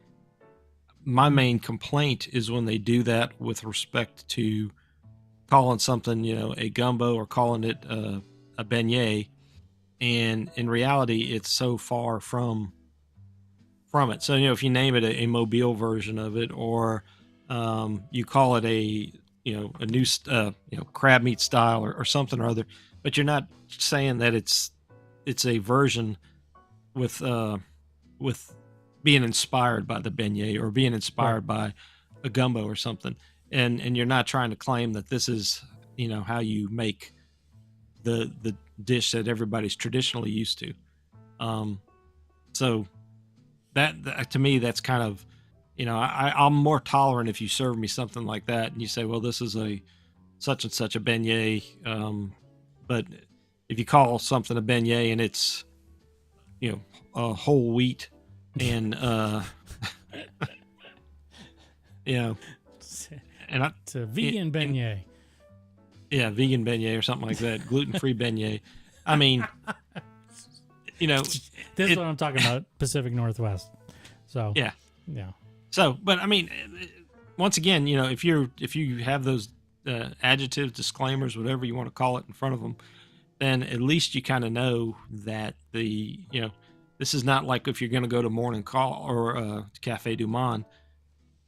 my main complaint is when they do that with respect to calling something, a gumbo or calling it a beignet, and in reality, it's so far from it. So if you name it a Mobile version of it, or you call it a new crab meat style or something or other, but you're not saying that it's a version with being inspired by the beignet or being inspired by a gumbo or something, and you're not trying to claim that this is how you make the dish that everybody's traditionally used to. So that to me, that's kind of, I'm more tolerant if you serve me something like that and you say, well, this is a such and such a beignet. But if you call something a beignet and it's, whole wheat and, and It's a vegan beignet. yeah, vegan beignet or something like that, gluten-free beignet. I mean, This is what I'm talking about, Pacific Northwest. So yeah. yeah. So, but I mean, once again, if you have those adjectives, disclaimers, whatever you want to call it, in front of them, then at least you kind of know that this is not like if you're going to go to Morning Call or Cafe Du Monde.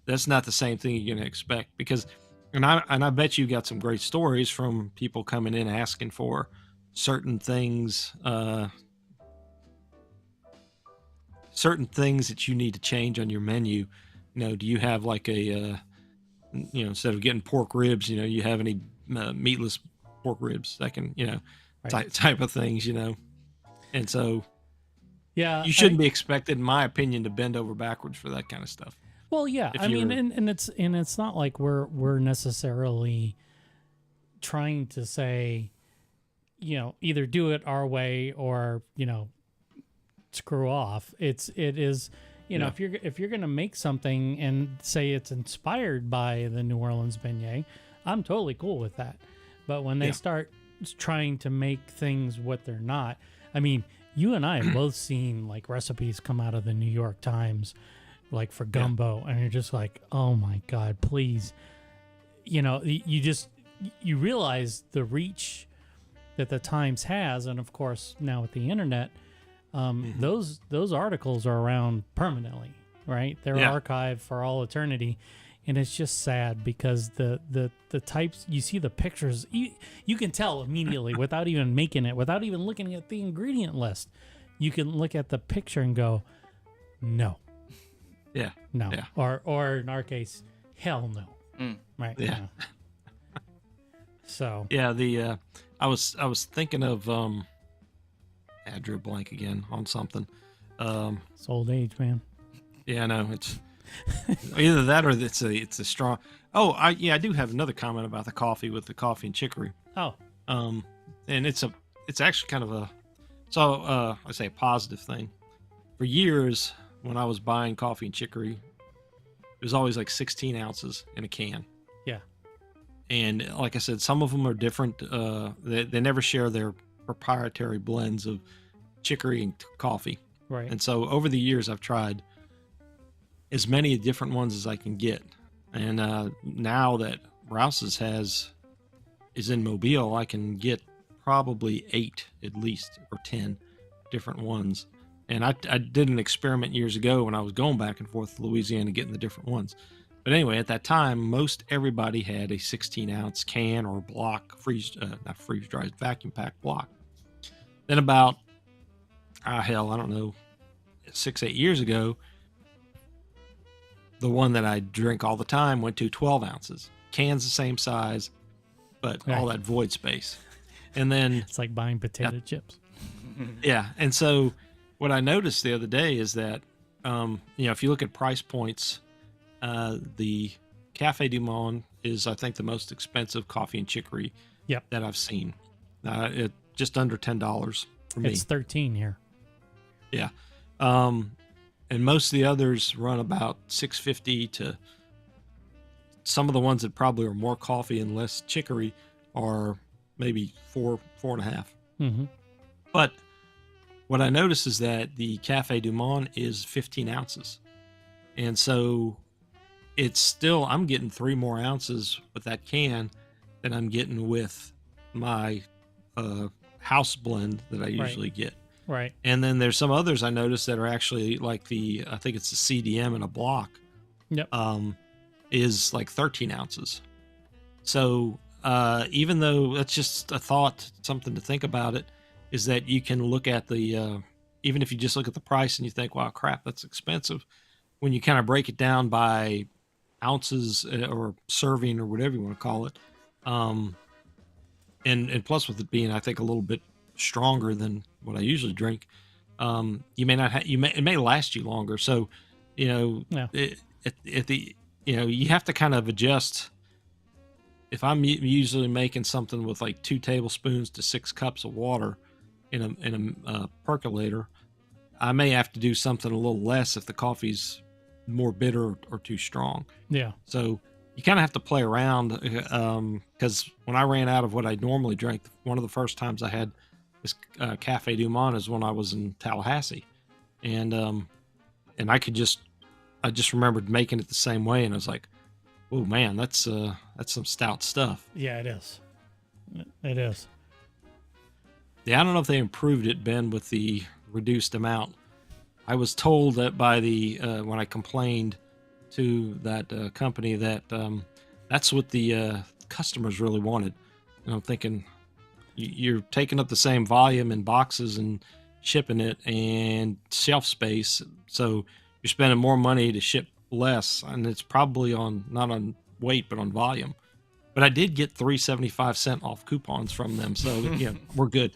That's not the same thing you're going to expect, because, and I bet you got some great stories from people coming in asking for certain things. Certain things that you need to change on your menu. Do you have like a, instead of getting pork ribs, you have any meatless pork ribs that can, Right. type of things, And so Yeah. you shouldn't be expected, in my opinion, to bend over backwards for that kind of stuff. Well, yeah. If I mean, you're- and it's not like we're necessarily trying to say, either do it our way or, screw off. It is, Yeah. if you're gonna make something and say it's inspired by the New Orleans beignet, I'm totally cool with that. But when they Yeah. start trying to make things what they're not, I mean, you and I have both seen like recipes come out of the New York Times, like for gumbo, and you're just like, oh my god, please, you realize the reach that the Times has, and of course now with the internet. Those articles are around permanently, right? They're Yeah. archived for all eternity, and it's just sad because the types, you see the pictures, you can tell immediately without even making it, without even looking at the ingredient list. You can look at the picture and go, no, Yeah. no, Yeah. or in our case, hell no, right? Yeah. no. So Yeah. I was thinking of, I drew a blank again on something. it's old age, man. Yeah, I know, it's either that or it's a strong. Oh, I do have another comment about the coffee with the coffee and chicory. Oh, And it's actually kind of I say a positive thing. For years, when I was buying coffee and chicory, it was always like 16 ounces in a can. yeah, And like I said, some of them are different. They never share their proprietary blends of chicory and coffee. right. And so over the years, I've tried as many different ones as I can get. And now that Rouse's is in Mobile, I can get probably 8 at least, or 10 different ones. And I did an experiment years ago when I was going back and forth to Louisiana getting the different ones. But anyway, at that time, most everybody had a 16-ounce can or block, not freeze dried, vacuum packed block. Then about, I don't know, 6-8 years ago, the one that I drink all the time went to 12 ounces. Cans the same size, but all that void space. And then It's like buying potato chips. yeah, and so what I noticed the other day is that, if you look at price points, the Cafe Du Monde is, I think, the most expensive coffee and chicory that I've seen. It just under $10 for me. It's 13 here. Yeah. And most of the others run about $6.50 to some of the ones that probably are more coffee and less chicory are maybe $4.50. Mm-hmm. But what I noticed is that the Cafe Du Monde is 15 ounces. And so it's still, I'm getting 3 more ounces with that can than I'm getting with my house blend that I usually get. Right. And then there's some others I noticed that are actually like I think it's the CDM in a block. Yep. Is like 13 ounces. So even though that's just a thought, something to think about it, is that you can look at the, even if you just look at the price and you think, wow, crap, that's expensive. When you kind of break it down by ounces or serving or whatever you want to call it. And plus with it being, I think, a little bit stronger than what I usually drink, you may not it may last you longer. So, you have to kind of adjust. If I'm usually making something with like 2 tablespoons to 6 cups of water in a percolator, I may have to do something a little less if the coffee's more bitter or too strong. Yeah. So you kind of have to play around, because when I ran out of what I normally drink, one of the first times I had this Cafe Du Monde is when I was in Tallahassee, and I just remembered making it the same way, and I was like, oh man, that's some stout stuff. Yeah, it is. It is. Yeah, I don't know if they improved it, Ben, with the reduced amount. I was told that by the when I complained to that company that that's what the customers really wanted. And I'm thinking, you're taking up the same volume in boxes and shipping it and shelf space, so you're spending more money to ship less, and it's probably not on weight but on volume. But I did get 3.75 off coupons from them, so yeah, we're good.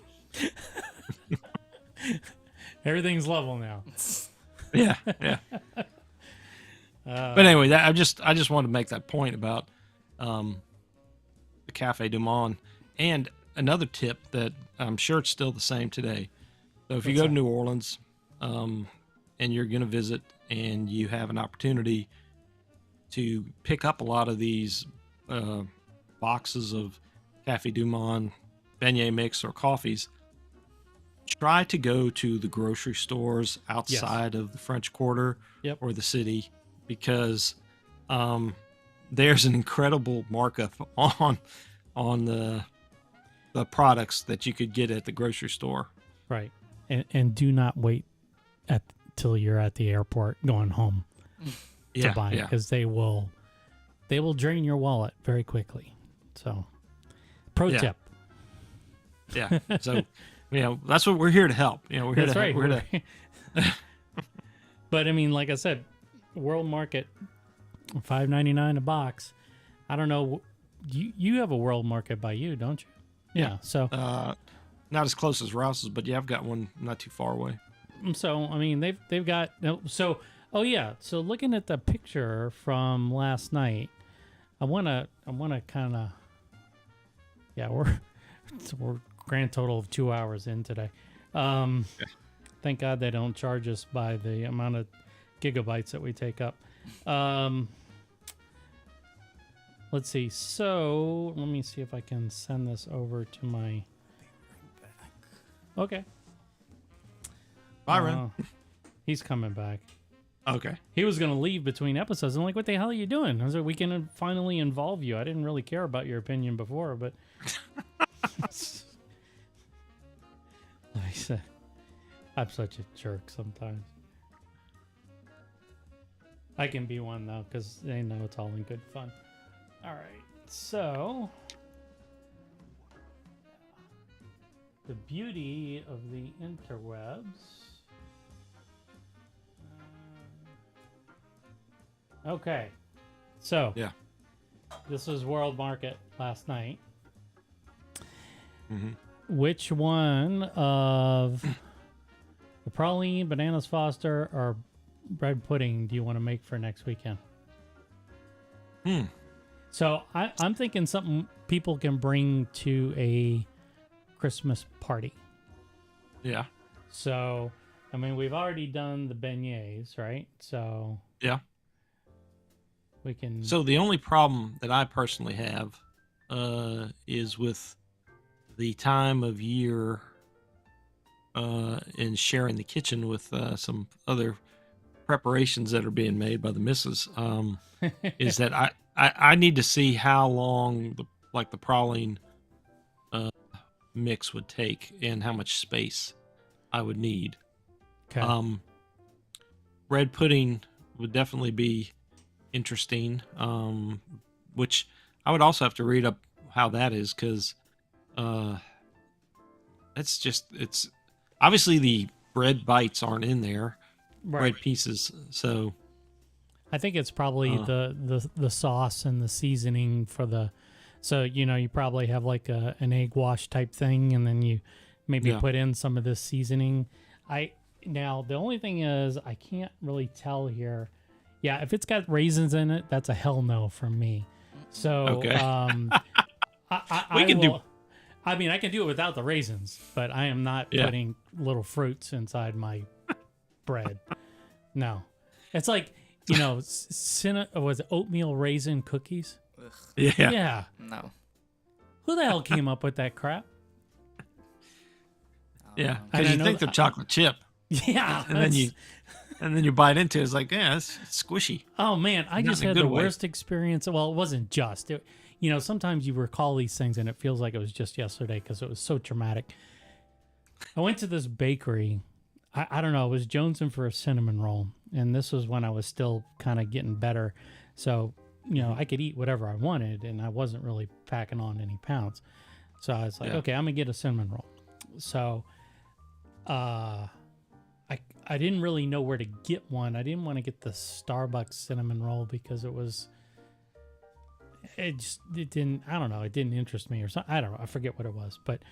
Everything's level now. Yeah. But anyway, I just wanted to make that point about the Cafe Du Monde. And another tip that I'm sure it's still the same today. So if you go to New Orleans, and you're going to visit, and you have an opportunity to pick up a lot of these boxes of Cafe Du Monde, beignet mix, or coffees, try to go to the grocery stores outside of the French Quarter or the city, because there's an incredible markup on the products that you could get at the grocery store. Right. And do not wait till you're at the airport going home to buy it, because they will drain your wallet very quickly. So, pro tip. Yeah. So, that's what we're here to help. We're here That's to right. We're here to, But I mean, like I said, World Market, $5.99 a box. I don't know. You have a World Market by you, don't you? Yeah. So not as close as Rouse's, but yeah, I've got one not too far away. So I mean, they've got so. Oh yeah. So looking at the picture from last night, I wanna kind of. Yeah, we're grand total of 2 hours in today. Thank God they don't charge us by the amount of gigabytes that we take up. Let's see. So let me see if I can send this over to my. Okay. Byron. He's coming back. Okay. He was going to leave between episodes. I'm like, what the hell are you doing? I was like, we can finally involve you. I didn't really care about your opinion before, but. Let me see. I'm such a jerk sometimes. I can be one though, because they know it's all in good fun. All right, so the beauty of the interwebs. Okay, so Yeah. this was World Market last night. Mm-hmm. Which one of the praline, bananas Foster, or bread pudding do you want to make for next weekend? So I'm thinking something people can bring to a Christmas party. Yeah. So, I mean, we've already done the beignets, right? So Yeah. we can. So the only problem that I personally have is with the time of year and sharing the kitchen with some other preparations that are being made by the missus. Is that I need to see how long the praline mix would take and how much space I would need. Okay. Bread pudding would definitely be interesting, which I would also have to read up how that is, because it's obviously the bread bites aren't in there, bread pieces, so I think it's probably the sauce and the seasoning for the. So you probably have like an egg wash type thing, and then you maybe put in some of this seasoning. Now the only thing is I can't really tell here. Yeah, if it's got raisins in it, that's a hell no from me. So Okay. I can do. I mean, I can do it without the raisins, but I am not putting little fruits inside my bread. No, it's like was it oatmeal raisin cookies? Ugh, Yeah. Yeah. no. Who the hell came up with that crap? Yeah, And because I you know think they're chocolate chip, Yeah. and then you bite into it. It's like, yeah, it's squishy. Oh man, I Not just in a had the good way. worst experience. Well, it wasn't just. Sometimes you recall these things and it feels like it was just yesterday because it was so traumatic. I went to this bakery. I don't know. It was Jonesing for a cinnamon roll, and this was when I was still kind of getting better. So I could eat whatever I wanted, and I wasn't really packing on any pounds. So I was like, Yeah. okay, I'm gonna get a cinnamon roll. So, I didn't really know where to get one. I didn't want to get the Starbucks cinnamon roll because it didn't, I don't know, it didn't interest me or something. I don't know. I forget what it was. But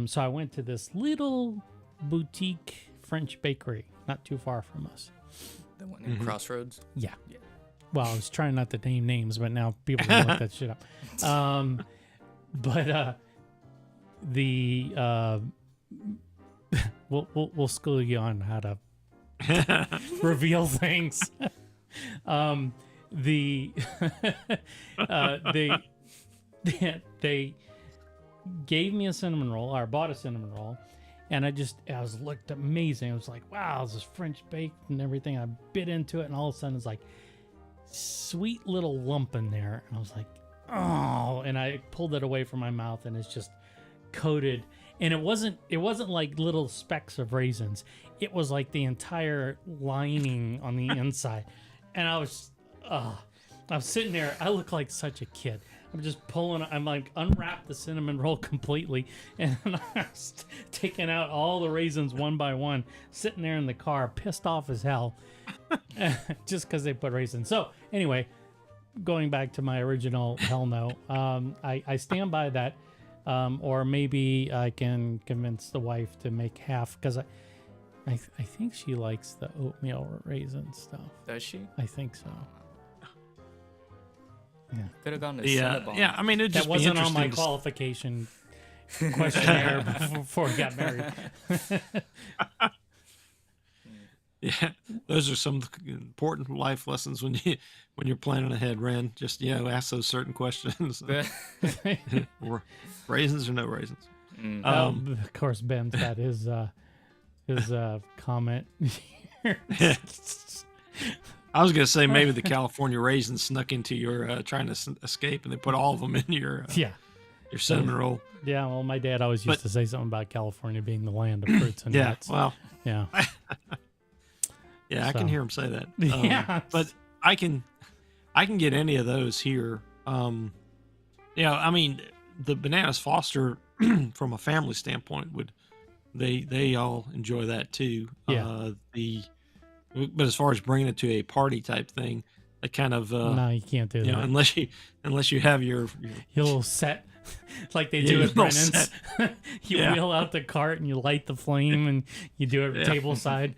so I went to this little boutique French bakery not too far from us. The one in Crossroads. Yeah. Well, I was trying not to name names, but now people can look that shit up. But we'll school you on how to reveal things. They gave me a cinnamon roll, or I bought a cinnamon roll, and looked amazing. It was like, wow, this is French baked and everything. I bit into it, and all of a sudden it's like sweet little lump in there, and I was like, oh, and I pulled it away from my mouth, and it's just coated. And it wasn't like little specks of raisins. It was like the entire lining on the inside. And I was sitting there. I look like such a kid. I'm like unwrapped the cinnamon roll completely. And I was taking out all the raisins one by one, sitting there in the car, pissed off as hell. Just because they put raisins. So anyway, going back to my original hell no, I stand by that. Or maybe I can convince the wife to make half, because I think she likes the oatmeal raisin stuff. Does she? I think so. Yeah, Could have gone to Yeah, Cinnabon. yeah. I mean, it that just wasn't be on my interesting to qualification questionnaire before we got married. Yeah, those are some important life lessons when you're planning ahead, Ren. Just ask those certain questions. Raisins or no raisins? Of course, Ben's got his comment. I was gonna say maybe the California raisins snuck into your trying to escape, and they put all of them in your your cinnamon roll. Yeah, well, my dad always used But- to say something about California being the land of fruits and Yeah, nuts. well, Yeah. yeah, I can So- hear him say that. Yeah. But I can get any of those here. I mean, the Bananas Foster, from a family standpoint, they all enjoy that too. Yeah. But as far as bringing it to a party type thing, that kind of No, you can't do that. unless you have your Your little set, like they Yeah, do your at little Brennan's. You Yeah. wheel out the cart and you light the flame and you do it Yeah. table side.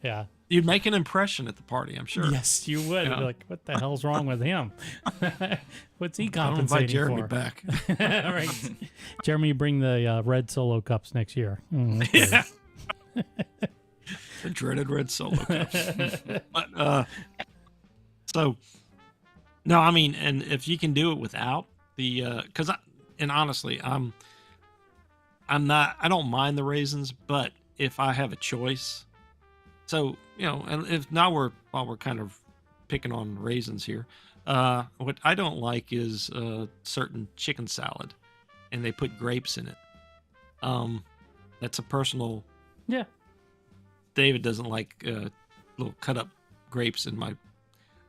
Yeah. you'd make an impression at the party, I'm sure. Yes, you would. Yeah. Like, what the hell's wrong with him? What's he I'll invite compensating Jeremy for? back. Right. Jeremy, bring the red Solo cups next year. Okay. Yeah. The dreaded red Solo cup. But so no, I mean, and if you can do it without the and honestly, I don't mind the raisins, but if I have a choice, so and if now while we're kind of picking on raisins here, what I don't like is certain chicken salad, and they put grapes in it. That's a personal. Yeah. David doesn't like little cut up grapes in my.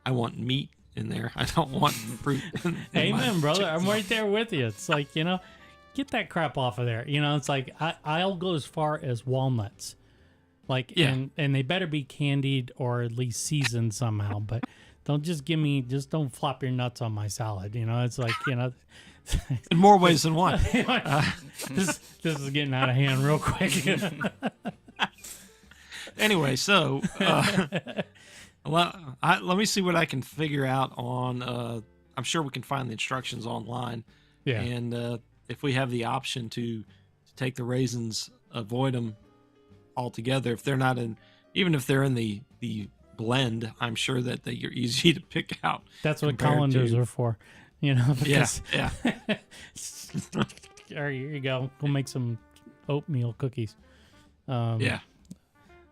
I want meat in there. I don't want fruit. in my Amen, brother. chicken I'm salad. right there with you. It's like, get that crap off of there. It's like I'll go as far as walnuts. Like, Yeah. and they better be candied or at least seasoned somehow. But don't just don't flop your nuts on my salad. It's like, In more ways than one. this is getting out of hand real quick. Anyway, so let me see what I can figure out on. I'm sure we can find the instructions online. Yeah. And if we have the option to take the raisins, avoid them altogether. If they're not even if they're in the blend, I'm sure that you're easy to pick out. That's what compared colanders to- are for. Because, Yeah. All right, here you go. We'll make some oatmeal cookies. Yeah.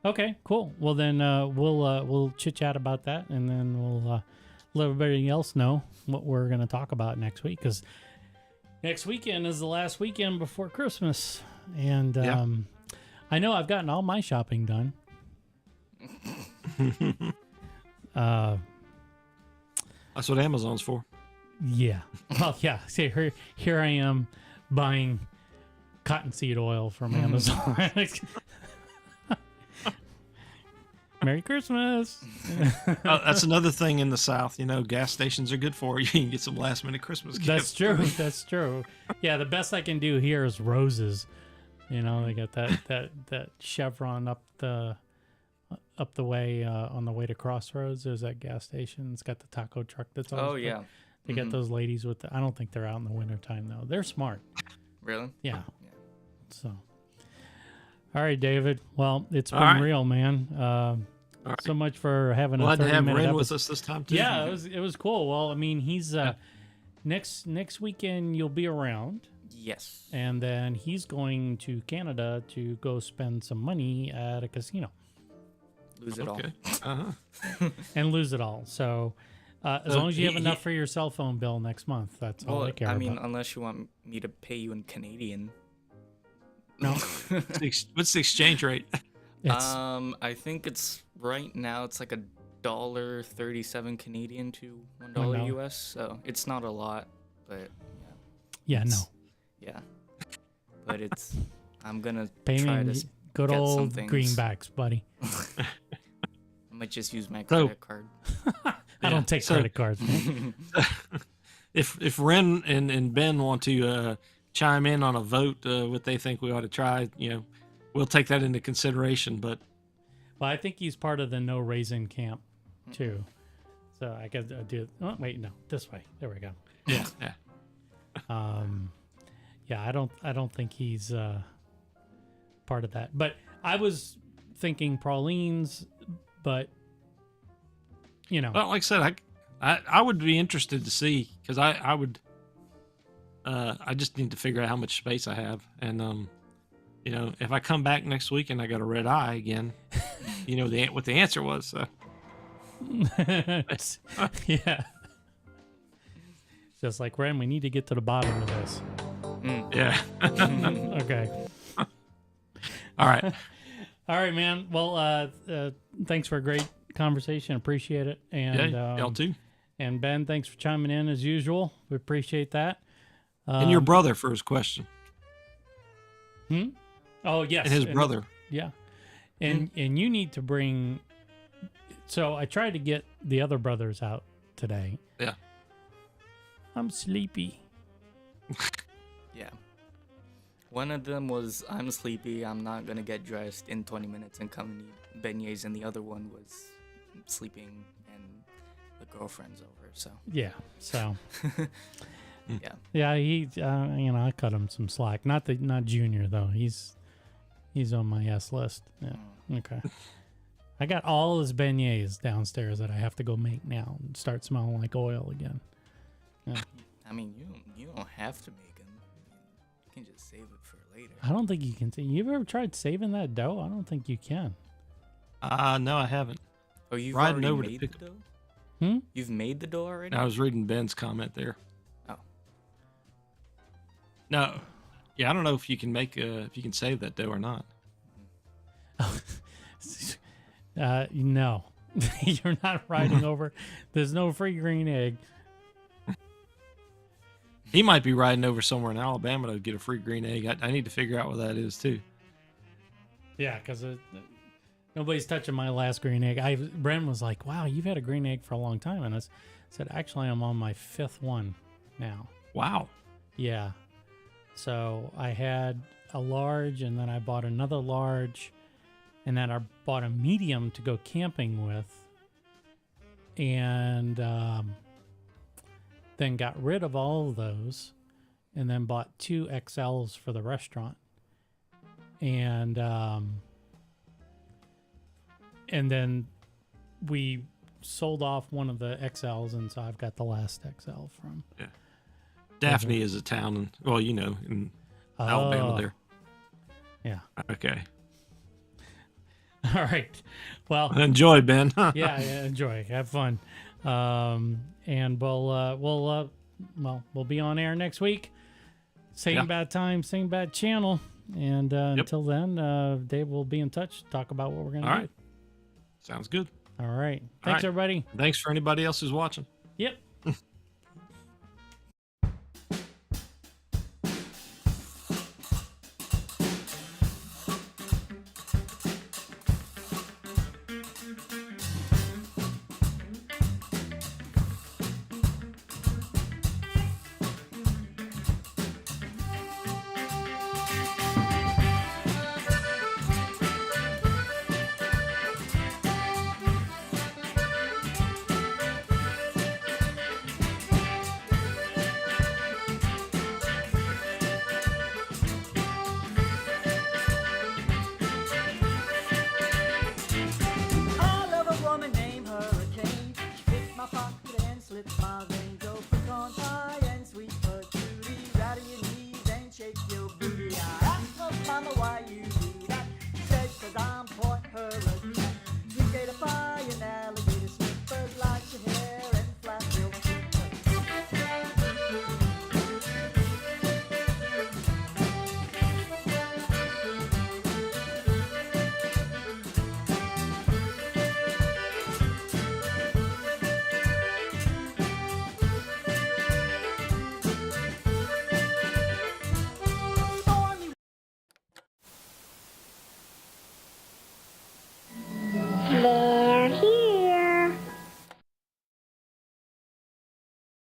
Okay, cool. Well, then we'll chit chat about that, and then we'll let everybody else know what we're going to talk about next week. Because next weekend is the last weekend before Christmas, and Yeah. I know I've gotten all my shopping done. That's what Amazon's for. Yeah. Well, yeah. See, here I am buying cottonseed oil from Amazon. Merry Christmas. That's another thing in the South. Gas stations are good for you. You can get some last minute Christmas gifts. That's true. That's true. Yeah, the best I can do here is roses. They got that chevron up the way on the way to Crossroads. There's that gas station. It's got the taco truck. That's always Oh good. yeah. They got those ladies with I don't think they're out in the wintertime though. They're smart. Really? Yeah. So. All right, David. Well, it's been All right. real, man. right. So much for having Glad a to have 30-minute Ren episode. with us this time too. Yeah, it was cool. Well, I mean, he's next weekend you'll be around, Yes. and then he's going to Canada to go spend some money at a casino Lose it all. Okay. Uh-huh. and lose it all. So, as long as you have he- enough for your cell phone bill next month, that's all Well, I care I mean, about. unless you want me to pay you in Canadian. No, What's the exchange rate? it's I think it's right now it's like $1.37 Canadian to $1 $1. US. So it's not a lot, but yeah, no. yeah. But I'm gonna Pay try me to. in good get some old things. greenbacks, buddy. I might just use my So- credit card. I don't take so- credit cards. Man. If Ren and Ben want to chime in on a vote, what they think we ought to try, we'll take that into consideration. But Well, I think he's part of the no raisin camp too. So I could do. Oh wait, no, this way. There we go. yeah. Yeah, I don't think he's part of that. But I was thinking pralines, but Well, like I said, I would be interested to see because I would. I just need to figure out how much space I have, and if I come back next week and I got a red eye again, what the answer was. yeah. Just like Ren, we need to get to the bottom of this. Yeah. Okay. All right. All right, man. Well, thanks for a great conversation. Appreciate it. And Yeah, y'all too. And Ben, thanks for chiming in as usual. We appreciate that. And your brother for his question. Oh, yes. And his brother. Yeah. And you need to bring. So I tried to get the other brothers out today. Yeah. I'm sleepy. Yeah. One of them was, I'm sleepy, I'm not going to get dressed in 20 minutes and come and eat beignets. And the other one was sleeping and the girlfriend's over. So, Yeah. So. yeah. Yeah, he. I cut him some slack. Not Junior though. He's on my S list. Yeah. Okay. I got all his beignets downstairs that I have to go make now and start smelling like oil again. Yeah. I mean, you don't have to make them. You can just save it for later. I don't think you can. You ever tried saving that dough? I don't think you can. No, I haven't. Oh, you've Riding already over to made pick- the dough? You've made the dough already? I was reading Ben's comment there. Oh. No. Yeah, I don't know if you can if you can save that dough or not. No. You're not riding over. There's no free green egg. He might be riding over somewhere in Alabama to get a free green egg. I need to figure out what that is too. Yeah, because nobody's touching my last green egg. Brent was like, "Wow, you've had a green egg for a long time," and I said, "Actually, I'm on my 5th one now." Wow. Yeah. So I had a large, and then I bought another large, and then I bought a medium to go camping with, and then got rid of all of those, and then bought 2 XLs for the restaurant, and then we sold off one of the XLs, and so I've got the last XL from. Yeah. Daphne is a town, in Alabama there. Yeah. Okay. All right. Well, Enjoy, Ben. yeah, enjoy. Have fun. And we'll be on air next week. Same bad time, same bad channel. And until then, Dave will be in touch. Talk about what we're going to do. All right. Sounds good. All right. Thanks, everybody. Thanks for anybody else who's watching. Yep. I love a woman named Hurricane. She picked my pocket and slipped my veins open on time.